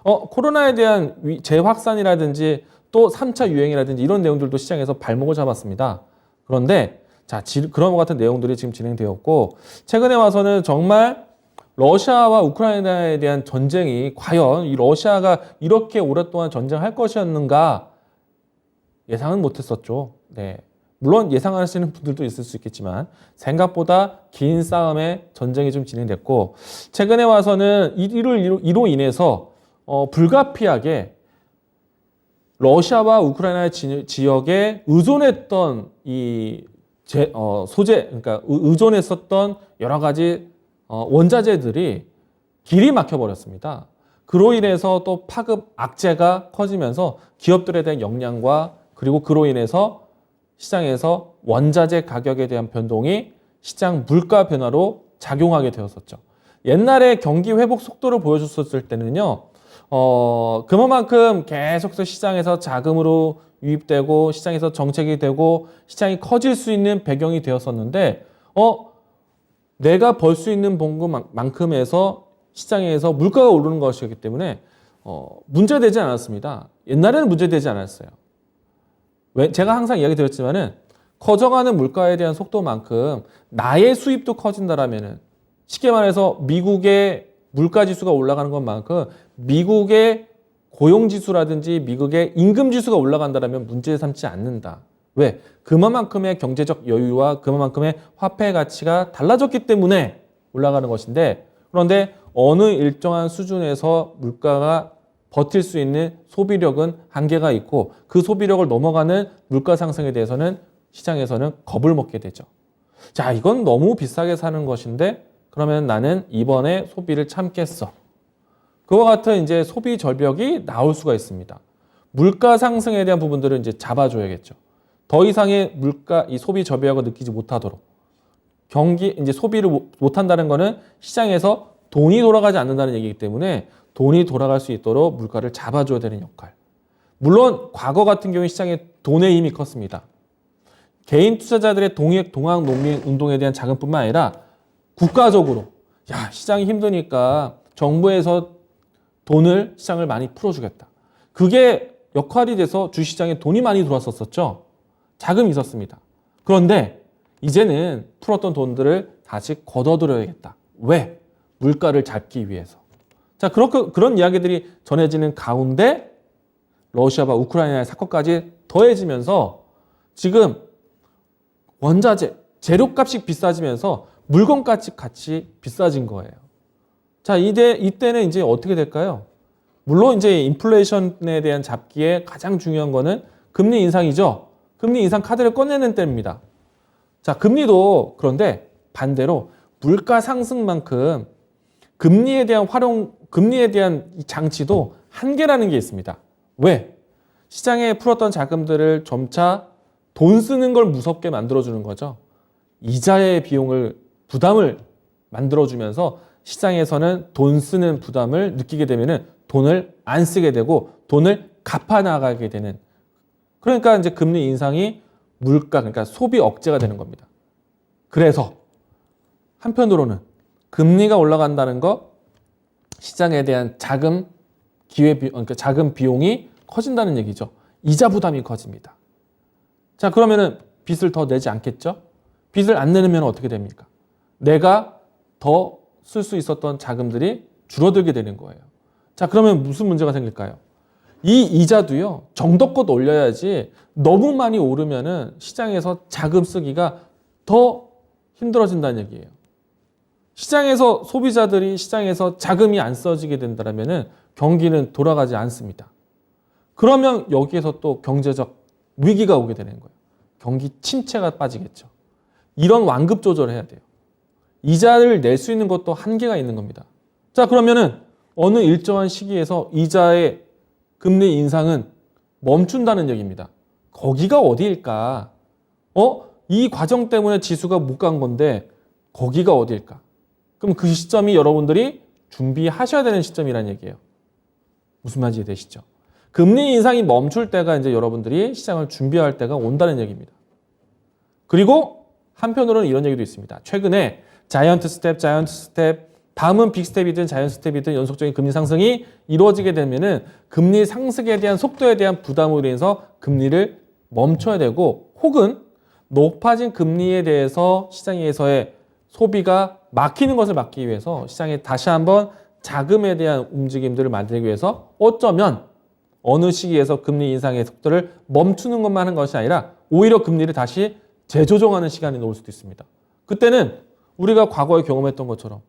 코로나에 대한 재확산이라든지 또 3차 유행이라든지 이런 내용들도 시장에서 발목을 잡았습니다. 그런데 자, 그런 것 같은 내용들이 지금 진행되었고 최근에 와서는 정말 러시아와 우크라이나에 대한 전쟁이 과연 이 러시아가 이렇게 오랫동안 전쟁할 것이었는가 예상은 못했었죠. 네. 물론 예상하시는 분들도 있을 수 있겠지만 생각보다 긴 싸움의 전쟁이 좀 진행됐고 최근에 와서는 이로 인해서 불가피하게 러시아와 우크라이나 지역에 의존했던 그러니까 의존했었던 여러 가지 원자재들이 길이 막혀 버렸습니다. 그로 인해서 또 파급 악재가 커지면서 기업들에 대한 영향과 그리고 그로 인해서 시장에서 원자재 가격에 대한 변동이 시장 물가 변화로 작용하게 되었었죠. 옛날에 경기 회복 속도를 보여줬었을 때는요, 그만큼 계속해서 시장에서 자금으로 유입되고 시장에서 정책이 되고 시장이 커질 수 있는 배경이 되었었는데, 내가 벌 수 있는 봉급만큼에서 시장에서 물가가 오르는 것이기 때문에 문제되지 않았습니다. 옛날에는 문제되지 않았어요. 제가 항상 이야기 드렸지만은 커져가는 물가에 대한 속도만큼 나의 수입도 커진다라면은 쉽게 말해서 미국의 물가 지수가 올라가는 것만큼 미국의 고용 지수라든지 미국의 임금 지수가 올라간다라면 문제 삼지 않는다. 왜? 그만큼의 경제적 여유와 그만큼의 화폐 가치가 달라졌기 때문에 올라가는 것인데 그런데 어느 일정한 수준에서 물가가 버틸 수 있는 소비력은 한계가 있고 그 소비력을 넘어가는 물가 상승에 대해서는 시장에서는 겁을 먹게 되죠. 자, 이건 너무 비싸게 사는 것인데 그러면 나는 이번에 소비를 참겠어. 그와 같은 이제 소비 절벽이 나올 수가 있습니다. 물가 상승에 대한 부분들을 이제 잡아줘야겠죠. 더 이상의 이 소비 절벽을 느끼지 못하도록. 이제 소비를 못한다는 거는 시장에서 돈이 돌아가지 않는다는 얘기이기 때문에 돈이 돌아갈 수 있도록 물가를 잡아줘야 되는 역할. 물론 과거 같은 경우에 시장에 돈의 힘이 컸습니다. 개인 투자자들의 동학농민 운동에 대한 자금뿐만 아니라 국가적으로 시장이 힘드니까 정부에서 시장을 많이 풀어주겠다. 그게 역할이 돼서 주시장에 돈이 많이 들어왔었죠. 자금이 있었습니다. 그런데 이제는 풀었던 돈들을 다시 걷어들여야겠다. 왜? 물가를 잡기 위해서. 자, 그런 이야기들이 전해지는 가운데 러시아와 우크라이나의 사건까지 더해지면서 지금 원자재, 재료값이 비싸지면서 물건값이 같이 비싸진 거예요. 자, 이때는 이제 어떻게 될까요? 물론 이제 인플레이션에 대한 잡기에 가장 중요한 거는 금리 인상이죠. 금리 인상 카드를 꺼내는 때입니다. 자, 금리도 그런데 반대로 물가 상승만큼 금리에 대한 이 장치도 한계라는 게 있습니다. 왜? 시장에 풀었던 자금들을 점차 돈 쓰는 걸 무섭게 만들어주는 거죠. 이자의 부담을 만들어주면서 시장에서는 돈 쓰는 부담을 느끼게 되면은 돈을 안 쓰게 되고 돈을 갚아 나가게 되는. 그러니까 이제 금리 인상이 그러니까 소비 억제가 되는 겁니다. 그래서 한편으로는 금리가 올라간다는 거 시장에 대한 그러니까 자금 비용이 커진다는 얘기죠. 이자 부담이 커집니다. 자, 그러면은 빚을 더 내지 않겠죠? 빚을 안 내면 어떻게 됩니까? 내가 더 쓸 수 있었던 자금들이 줄어들게 되는 거예요. 자, 그러면 무슨 문제가 생길까요? 이 이자도요, 정도껏 올려야지 너무 많이 오르면은 시장에서 자금 쓰기가 더 힘들어진다는 얘기예요. 시장에서 소비자들이 시장에서 자금이 안 써지게 된다면은 경기는 돌아가지 않습니다. 그러면 여기에서 또 경제적 위기가 오게 되는 거예요. 경기 침체가 빠지겠죠. 이런 완급 조절을 해야 돼요. 이자를 낼 수 있는 것도 한계가 있는 겁니다. 자, 그러면은 어느 일정한 시기에서 이자의 금리 인상은 멈춘다는 얘기입니다. 거기가 어디일까? 이 과정 때문에 지수가 못 간 건데 거기가 어디일까? 그럼 그 시점이 여러분들이 준비하셔야 되는 시점이라는 얘기예요. 무슨 말인지 이해되시죠? 금리 인상이 멈출 때가 이제 여러분들이 시장을 준비할 때가 온다는 얘기입니다. 그리고 한편으로는 이런 얘기도 있습니다. 최근에 자이언트 스텝, 다음은 빅스텝이든 자이언트 스텝이든 연속적인 금리 상승이 이루어지게 되면은 금리 상승에 대한 속도에 대한 부담으로 인해서 금리를 멈춰야 되고, 혹은 높아진 금리에 대해서 시장에서의 소비가 막히는 것을 막기 위해서 시장에 다시 한번 자금에 대한 움직임들을 만들기 위해서 어쩌면 어느 시기에서 금리 인상의 속도를 멈추는 것만 하는 것이 아니라 오히려 금리를 다시 재조정하는 시간이 올 수도 있습니다. 그때는 우리가 과거에 경험했던 것처럼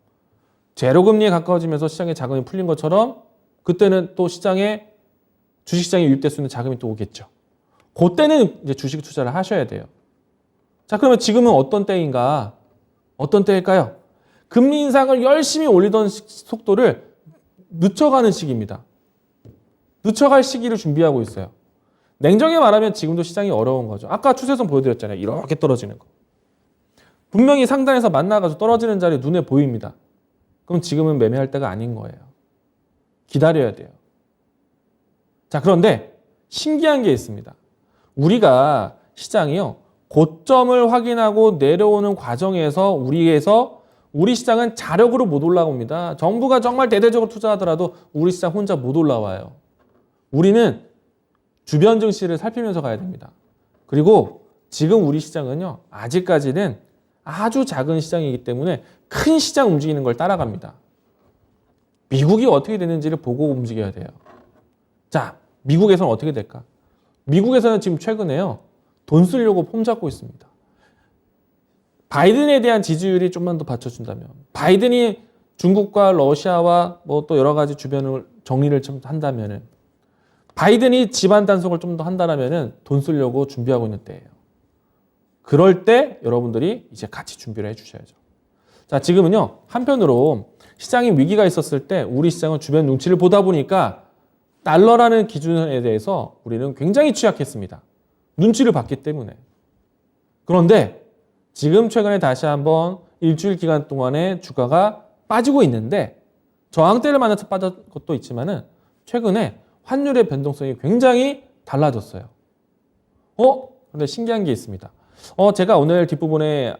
제로금리에 가까워지면서 시장에 자금이 풀린 것처럼 그때는 또 시장에 주식시장에 유입될 수 있는 자금이 또 오겠죠. 그때는 이제 주식 투자를 하셔야 돼요. 자, 그러면 지금은 어떤 때인가? 어떤 때일까요? 금리 인상을 열심히 올리던 속도를 늦춰가는 시기입니다. 늦춰갈 시기를 준비하고 있어요. 냉정히 말하면 지금도 시장이 어려운 거죠. 아까 추세선 보여드렸잖아요. 이렇게 떨어지는 거. 분명히 상단에서 만나가지고 떨어지는 자리 눈에 보입니다. 그럼 지금은 매매할 때가 아닌 거예요. 기다려야 돼요. 자, 그런데 신기한 게 있습니다. 우리가 시장이요, 고점을 확인하고 내려오는 과정에서 우리 시장은 자력으로 못 올라옵니다. 정부가 정말 대대적으로 투자하더라도 우리 시장 혼자 못 올라와요. 우리는 주변 증시를 살피면서 가야 됩니다. 그리고 지금 우리 시장은요, 아직까지는 아주 작은 시장이기 때문에 큰 시장 움직이는 걸 따라갑니다. 미국이 어떻게 되는지를 보고 움직여야 돼요. 자, 미국에서는 어떻게 될까? 미국에서는 지금 최근에요, 돈 쓰려고 폼 잡고 있습니다. 바이든에 대한 지지율이 좀만 더 받쳐준다면, 바이든이 중국과 러시아와 뭐 또 여러 가지 주변을 정리를 좀 한다면은, 바이든이 집안 단속을 좀 더 한다면은 돈 쓰려고 준비하고 있는 때예요. 그럴 때 여러분들이 이제 같이 준비를 해주셔야죠. 자, 지금은요, 한편으로 시장에 위기가 있었을 때 우리 시장은 주변 눈치를 보다 보니까 달러라는 기준에 대해서 우리는 굉장히 취약했습니다. 눈치를 봤기 때문에. 그런데 지금 최근에 다시 한번 일주일 기간 동안에 주가가 빠지고 있는데, 저항대를 만나서 빠진 것도 있지만은 최근에 환율의 변동성이 굉장히 달라졌어요. 근데 신기한 게 있습니다. 제가 오늘 뒷부분에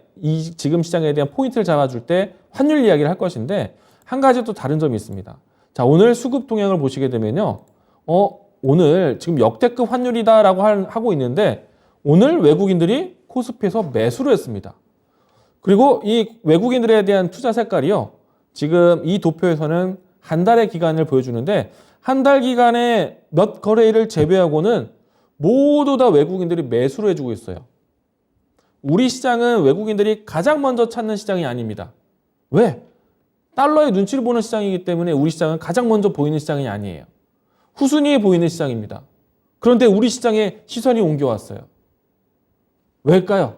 지금 시장에 대한 포인트를 잡아줄 때 환율 이야기를 할 것인데, 한 가지 또 다른 점이 있습니다. 자, 오늘 수급 동향을 보시게 되면요, 오늘 지금 역대급 환율이다라고 하고 있는데, 오늘 외국인들이 코스피에서 매수를 했습니다. 그리고 이 외국인들에 대한 투자 색깔이요, 지금 이 도표에서는 한 달의 기간을 보여주는데, 한 달 기간에 몇 거래일을 제외하고는 모두 다 외국인들이 매수를 해주고 있어요. 우리 시장은 외국인들이 가장 먼저 찾는 시장이 아닙니다. 왜? 달러의 눈치를 보는 시장이기 때문에 우리 시장은 가장 먼저 보이는 시장이 아니에요. 후순위에 보이는 시장입니다. 그런데 우리 시장에 시선이 옮겨왔어요. 왜일까요?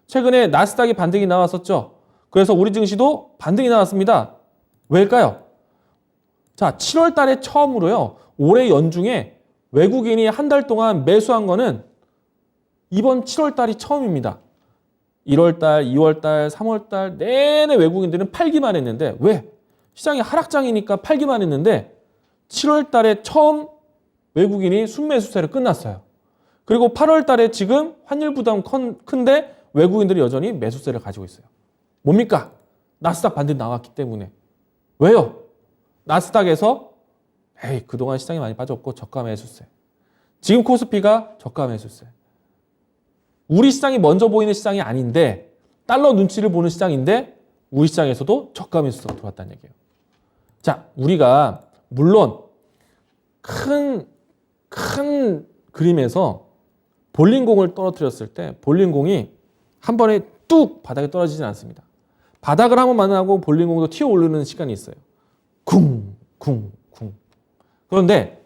최근에 나스닥이 반등이 나왔었죠. 그래서 우리 증시도 반등이 나왔습니다. 왜일까요? 자, 7월 달에 처음으로요, 올해 연중에 외국인이 한 달 동안 매수한 거는 이번 7월 달이 처음입니다. 1월 달, 2월 달, 3월 달 내내 외국인들은 팔기만 했는데, 왜? 시장이 하락장이니까 팔기만 했는데 7월 달에 처음 외국인이 순매수세를 끝났어요. 그리고 8월 달에 지금 환율 부담 큰데 외국인들이 여전히 매수세를 가지고 있어요. 뭡니까? 나스닥 반등 나왔기 때문에. 왜요? 나스닥에서 그동안 시장이 많이 빠졌고 저가 매수세. 지금 코스피가 저가 매수세. 우리 시장이 먼저 보이는 시장이 아닌데, 달러 눈치를 보는 시장인데 우리 시장에서도 저가 매수세가 들어왔다는 얘기예요. 자, 우리가 물론 큰 그림에서 볼링공을 떨어뜨렸을 때 볼링공이 한 번에 뚝 바닥에 떨어지진 않습니다. 바닥을 한번 만나고 볼링공도 튀어 오르는 시간이 있어요. 쿵, 쿵, 쿵. 그런데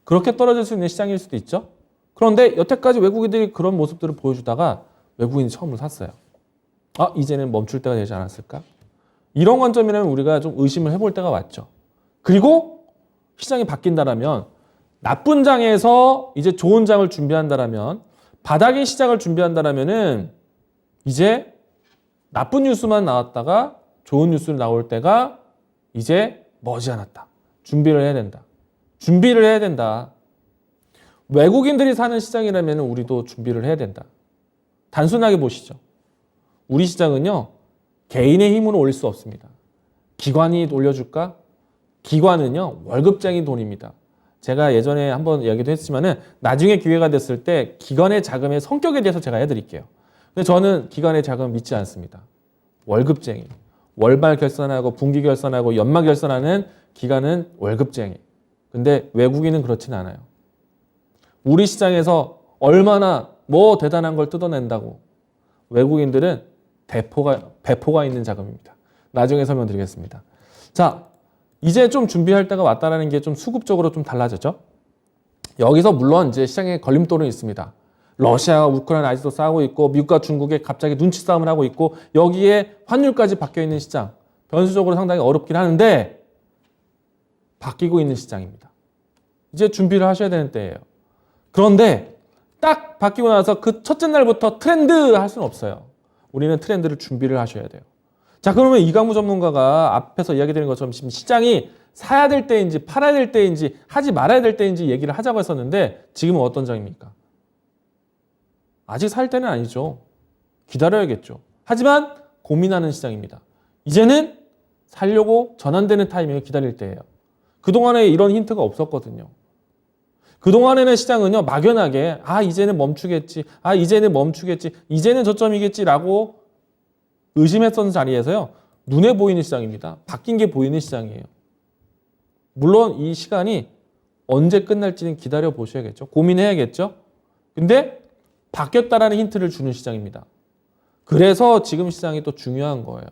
그렇게 떨어질 수 있는 시장일 수도 있죠. 그런데 여태까지 외국인들이 그런 모습들을 보여주다가 외국인이 처음으로 샀어요. 아, 이제는 멈출 때가 되지 않았을까? 이런 관점이라면 우리가 좀 의심을 해볼 때가 왔죠. 그리고 시장이 바뀐다라면 나쁜 장에서 이제 좋은 장을 준비한다라면 바닥의 시장을 준비한다라면은 이제 나쁜 뉴스만 나왔다가 좋은 뉴스를 나올 때가 이제 머지않았다. 준비를 해야 된다. 준비를 해야 된다. 외국인들이 사는 시장이라면 우리도 준비를 해야 된다. 단순하게 보시죠. 우리 시장은요, 개인의 힘으로 올릴 수 없습니다. 기관이 올려줄까? 기관은요, 월급쟁이 돈입니다. 제가 예전에 한번 이야기도 했지만은 나중에 기회가 됐을 때 기관의 자금의 성격에 대해서 제가 해드릴게요. 근데 저는 기관의 자금 믿지 않습니다. 월급쟁이. 월말 결산하고 분기 결산하고 연말 결산하는 기관은 월급쟁이. 근데 외국인은 그렇진 않아요. 우리 시장에서 얼마나 뭐 대단한 걸 뜯어낸다고. 외국인들은 배포가 있는 자금입니다. 나중에 설명드리겠습니다. 자, 이제 좀 준비할 때가 왔다라는 게 좀 수급적으로 좀 달라졌죠. 여기서 물론 이제 시장에 걸림돌은 있습니다. 러시아와 우크라이나 아직도 싸우고 있고 미국과 중국에 갑자기 눈치 싸움을 하고 있고 여기에 환율까지 바뀌어 있는 시장. 변수적으로 상당히 어렵긴 하는데 바뀌고 있는 시장입니다. 이제 준비를 하셔야 되는 때예요. 그런데 딱 바뀌고 나서 그 첫째 날부터 트렌드 할 수는 없어요. 우리는 트렌드를 준비를 하셔야 돼요. 자, 그러면 이강무 전문가가 앞에서 이야기 드린 것처럼 지금 시장이 사야 될 때인지 팔아야 될 때인지 하지 말아야 될 때인지 얘기를 하자고 했었는데 지금은 어떤 장입니까? 아직 살 때는 아니죠. 기다려야겠죠. 하지만 고민하는 시장입니다. 이제는 살려고 전환되는 타이밍을 기다릴 때예요. 그동안에 이런 힌트가 없었거든요. 그동안에는 시장은요, 막연하게 이제는 멈추겠지, 이제는 저점이겠지라고 의심했던 자리에서요, 눈에 보이는 시장입니다. 바뀐 게 보이는 시장이에요. 물론 이 시간이 언제 끝날지는 기다려 보셔야겠죠. 고민해야겠죠. 근데 바뀌었다라는 힌트를 주는 시장입니다. 그래서 지금 시장이 또 중요한 거예요.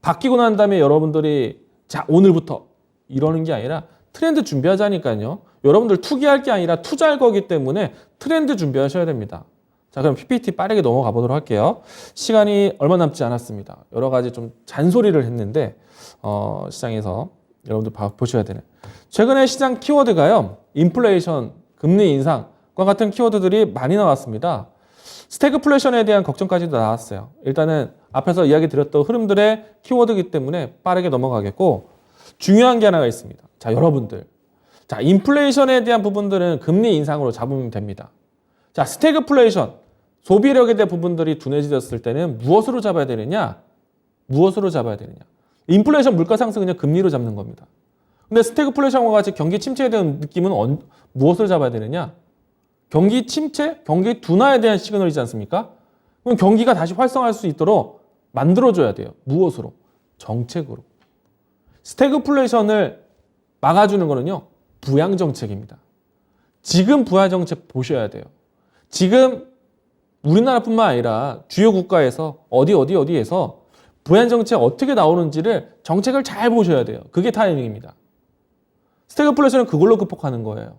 바뀌고 난 다음에 여러분들이 자, 오늘부터 이러는 게 아니라 트렌드 준비하자니까요. 여러분들 투기할 게 아니라 투자할 거기 때문에 트렌드 준비하셔야 됩니다. 자, 그럼 PPT 빠르게 넘어가 보도록 할게요. 시간이 얼마 남지 않았습니다. 여러 가지 좀 잔소리를 했는데 시장에서 여러분들 보셔야 되는. 최근에 시장 키워드가요. 인플레이션, 금리 인상과 같은 키워드들이 많이 나왔습니다. 스태그플레이션에 대한 걱정까지도 나왔어요. 일단은 앞에서 이야기 드렸던 흐름들의 키워드이기 때문에 빠르게 넘어가겠고 중요한 게 하나가 있습니다. 자, 여러분들. 자, 인플레이션에 대한 부분들은 금리 인상으로 잡으면 됩니다. 자, 스태그플레이션, 소비력에 대한 부분들이 둔해졌을 때는 무엇으로 잡아야 되느냐? 무엇으로 잡아야 되느냐? 인플레이션 물가 상승은 금리로 잡는 겁니다. 근데 스태그플레이션과 같이 경기 침체에 대한 느낌은 무엇을 잡아야 되느냐? 경기 침체, 경기 둔화에 대한 시그널이지 않습니까? 그럼 경기가 다시 활성화할 수 있도록 만들어줘야 돼요. 무엇으로? 정책으로. 스태그플레이션을 막아주는 거는요, 부양정책입니다. 지금 부양정책 보셔야 돼요. 지금 우리나라뿐만 아니라 주요 국가에서 어디에서 부양정책 어떻게 나오는지를 정책을 잘 보셔야 돼요. 그게 타이밍입니다. 스태그플레이션은 그걸로 극복하는 거예요.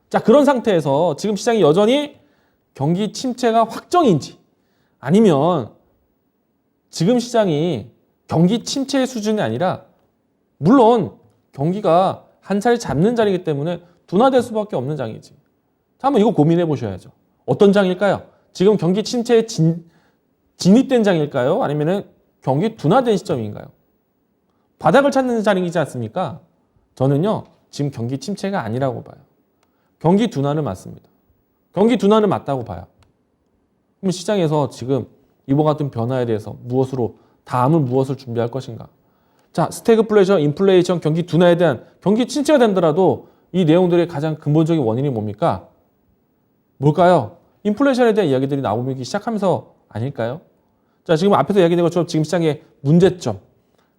자, 그런 상태에서 지금 시장이 여전히 경기 침체가 확정인지 아니면 지금 시장이 경기 침체의 수준이 아니라 물론 경기가 한 차례 잡는 자리이기 때문에 둔화될 수밖에 없는 장이지. 자, 한번 이거 고민해 보셔야죠. 어떤 장일까요? 지금 경기 침체에 진입된 장일까요? 아니면 경기 둔화된 시점인가요? 바닥을 찾는 자리이지 않습니까? 저는요, 지금 경기 침체가 아니라고 봐요. 경기 둔화는 맞습니다. 경기 둔화는 맞다고 봐요. 그럼 시장에서 지금 이와 같은 변화에 대해서 다음은 무엇을 준비할 것인가? 자, 스태그플레이션, 인플레이션, 경기 둔화에 대한 경기 침체가 된더라도 이 내용들의 가장 근본적인 원인이 뭡니까? 뭘까요? 인플레이션에 대한 이야기들이 나오기 시작하면서 아닐까요? 자, 지금 앞에서 이야기된 것처럼 지금 시장의 문제점,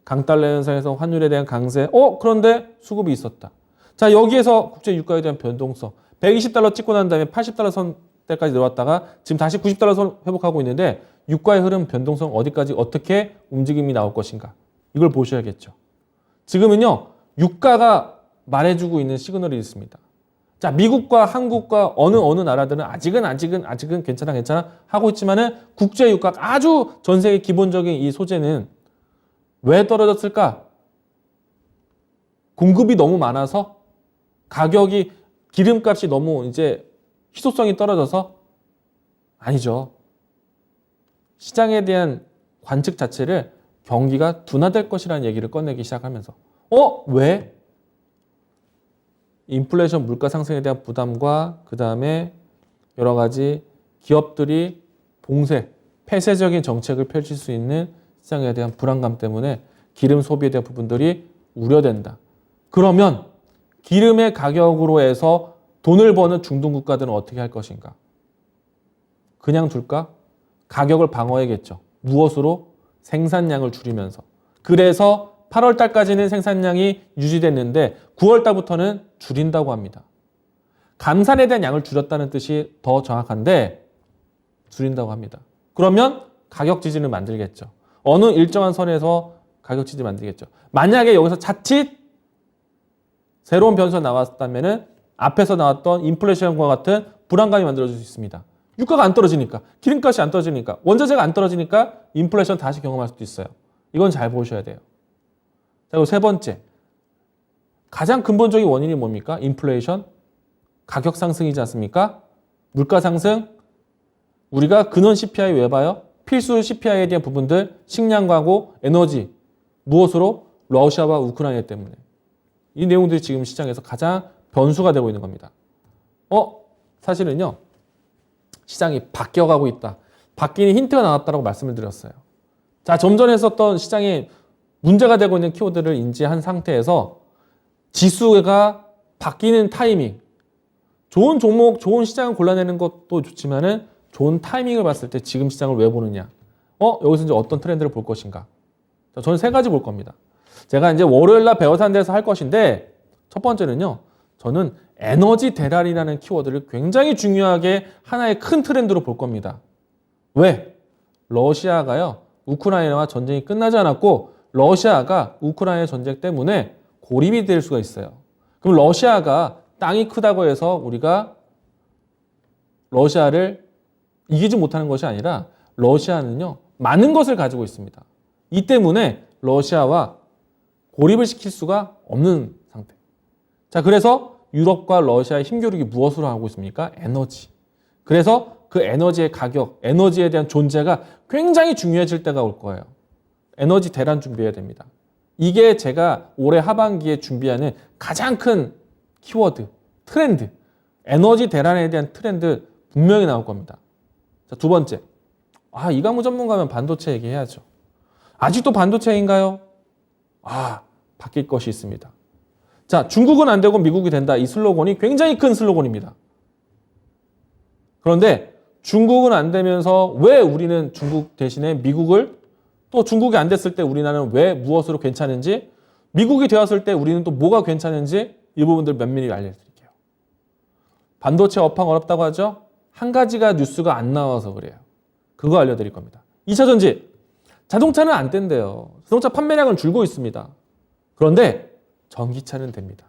강달러 현상에서 환율에 대한 강세. 그런데 수급이 있었다. 자, 여기에서 국제 유가에 대한 변동성. 120달러 찍고 난 다음에 80달러 선대까지 내려왔다가 지금 다시 90달러 선 회복하고 있는데 유가의 흐름 변동성 어디까지 어떻게 움직임이 나올 것인가. 이걸 보셔야겠죠. 지금은요. 유가가 말해주고 있는 시그널이 있습니다. 자, 미국과 한국과 어느 나라들은 아직은 괜찮아 하고 있지만은 국제 유가가 아주 전 세계 기본적인 이 소재는 왜 떨어졌을까? 공급이 너무 많아서 가격이 기름값이 너무 이제 희소성이 떨어져서 아니죠. 시장에 대한 관측 자체를 경기가 둔화될 것이라는 얘기를 꺼내기 시작하면서 왜? 인플레이션 물가 상승에 대한 부담과 그 다음에 여러 가지 기업들이 봉쇄, 폐쇄적인 정책을 펼칠 수 있는 시장에 대한 불안감 때문에 기름 소비에 대한 부분들이 우려된다. 그러면 기름의 가격으로 해서 돈을 버는 중동 국가들은 어떻게 할 것인가? 그냥 둘까? 가격을 방어해야겠죠. 무엇으로? 생산량을 줄이면서. 그래서 8월 달까지는 생산량이 유지됐는데 9월 달부터는 줄인다고 합니다. 감산에 대한 양을 줄였다는 뜻이 더 정확한데 줄인다고 합니다. 그러면 가격 지지를 만들겠죠. 어느 일정한 선에서 가격 지지 만들겠죠. 만약에 여기서 자칫 새로운 변수가 나왔다면 앞에서 나왔던 인플레이션과 같은 불안감이 만들어질 수 있습니다. 유가가 안 떨어지니까, 기름값이 안 떨어지니까, 원자재가 안 떨어지니까 인플레이션 다시 경험할 수도 있어요. 이건 잘 보셔야 돼요. 자, 그리고 세 번째, 가장 근본적인 원인이 뭡니까? 인플레이션, 가격 상승이지 않습니까? 물가 상승, 우리가 근원 CPI 왜 봐요? 필수 CPI에 대한 부분들, 식량과고 에너지, 무엇으로? 러시아와 우크라이나 때문에. 이 내용들이 지금 시장에서 가장 변수가 되고 있는 겁니다. 사실은요, 시장이 바뀌어가고 있다. 바뀌는 힌트가 나왔다고 말씀을 드렸어요. 자, 좀 전에 했었던 시장에 문제가 되고 있는 키워드를 인지한 상태에서 지수가 바뀌는 타이밍, 좋은 종목, 좋은 시장을 골라내는 것도 좋지만은 좋은 타이밍을 봤을 때 지금 시장을 왜 보느냐? 여기서 이제 어떤 트렌드를 볼 것인가? 자, 저는 세 가지 볼 겁니다. 제가 이제 월요일날 배워산대에서 할 것인데 첫 번째는요. 저는 에너지 대란이라는 키워드를 굉장히 중요하게 하나의 큰 트렌드로 볼 겁니다. 왜? 러시아가요. 우크라이나와 전쟁이 끝나지 않았고 러시아가 우크라이나 전쟁 때문에 고립이 될 수가 있어요. 그럼 러시아가 땅이 크다고 해서 우리가 러시아를 이기지 못하는 것이 아니라 러시아는요. 많은 것을 가지고 있습니다. 이 때문에 러시아와 고립을 시킬 수가 없는 상태. 자, 그래서 유럽과 러시아의 힘겨루기 무엇으로 하고 있습니까? 에너지. 그래서 그 에너지의 가격, 에너지에 대한 존재가 굉장히 중요해질 때가 올 거예요. 에너지 대란 준비해야 됩니다. 이게 제가 올해 하반기에 준비하는 가장 큰 키워드, 트렌드. 에너지 대란에 대한 트렌드 분명히 나올 겁니다. 자, 두 번째. 이강무 전문가면 반도체 얘기해야죠. 아직도 반도체인가요? 바뀔 것이 있습니다. 자, 중국은 안 되고 미국이 된다. 이 슬로건이 굉장히 큰 슬로건입니다. 그런데 중국은 안 되면서 왜 우리는 중국 대신에 미국을 또 중국이 안 됐을 때 우리나라는 왜 무엇으로 괜찮은지 미국이 되었을 때 우리는 또 뭐가 괜찮은지 이 부분들 면밀히 알려드릴게요. 반도체 업황 어렵다고 하죠? 한 가지가 뉴스가 안 나와서 그래요. 그거 알려드릴 겁니다. 2차 전지. 자동차는 안 된대요. 자동차 판매량은 줄고 있습니다. 그런데 전기차는 됩니다.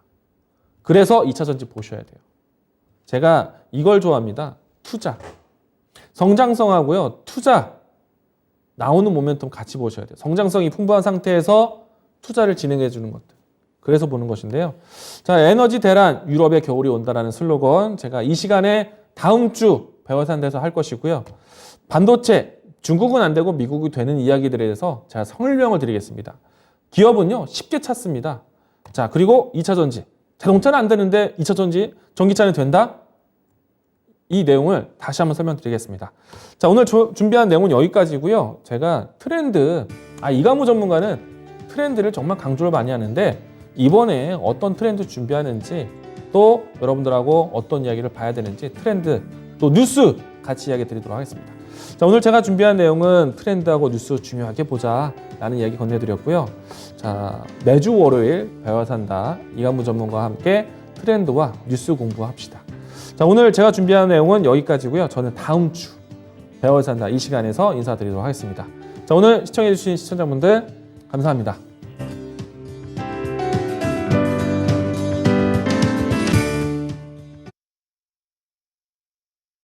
그래서 2차 전지 보셔야 돼요. 제가 이걸 좋아합니다. 투자. 성장성하고요. 투자. 나오는 모멘텀 같이 보셔야 돼요. 성장성이 풍부한 상태에서 투자를 진행해 주는 것들. 그래서 보는 것인데요. 자, 에너지 대란, 유럽의 겨울이 온다라는 슬로건 제가 이 시간에 다음 주 배워산대에서 할 것이고요. 반도체, 중국은 안 되고 미국이 되는 이야기들에 대해서 제가 설명을 드리겠습니다. 기업은요, 쉽게 찾습니다. 자, 그리고 2차 전지. 자동차는 안 되는데 2차 전지, 전기차는 된다? 이 내용을 다시 한번 설명드리겠습니다. 자, 오늘 준비한 내용은 여기까지고요. 제가 트렌드, 이강무 전문가는 트렌드를 정말 강조를 많이 하는데 이번에 어떤 트렌드 준비하는지 또 여러분들하고 어떤 이야기를 봐야 되는지 트렌드 또 뉴스 같이 이야기 드리도록 하겠습니다. 자, 오늘 제가 준비한 내용은 트렌드하고 뉴스 중요하게 보자 라는 이야기 건네드렸고요. 자, 매주 월요일 배워 산다 이강무 전문가와 함께 트렌드와 뉴스 공부합시다. 자, 오늘 제가 준비한 내용은 여기까지고요. 저는 다음 주 배워 산다 이 시간에서 인사드리도록 하겠습니다. 자, 오늘 시청해주신 시청자분들 감사합니다.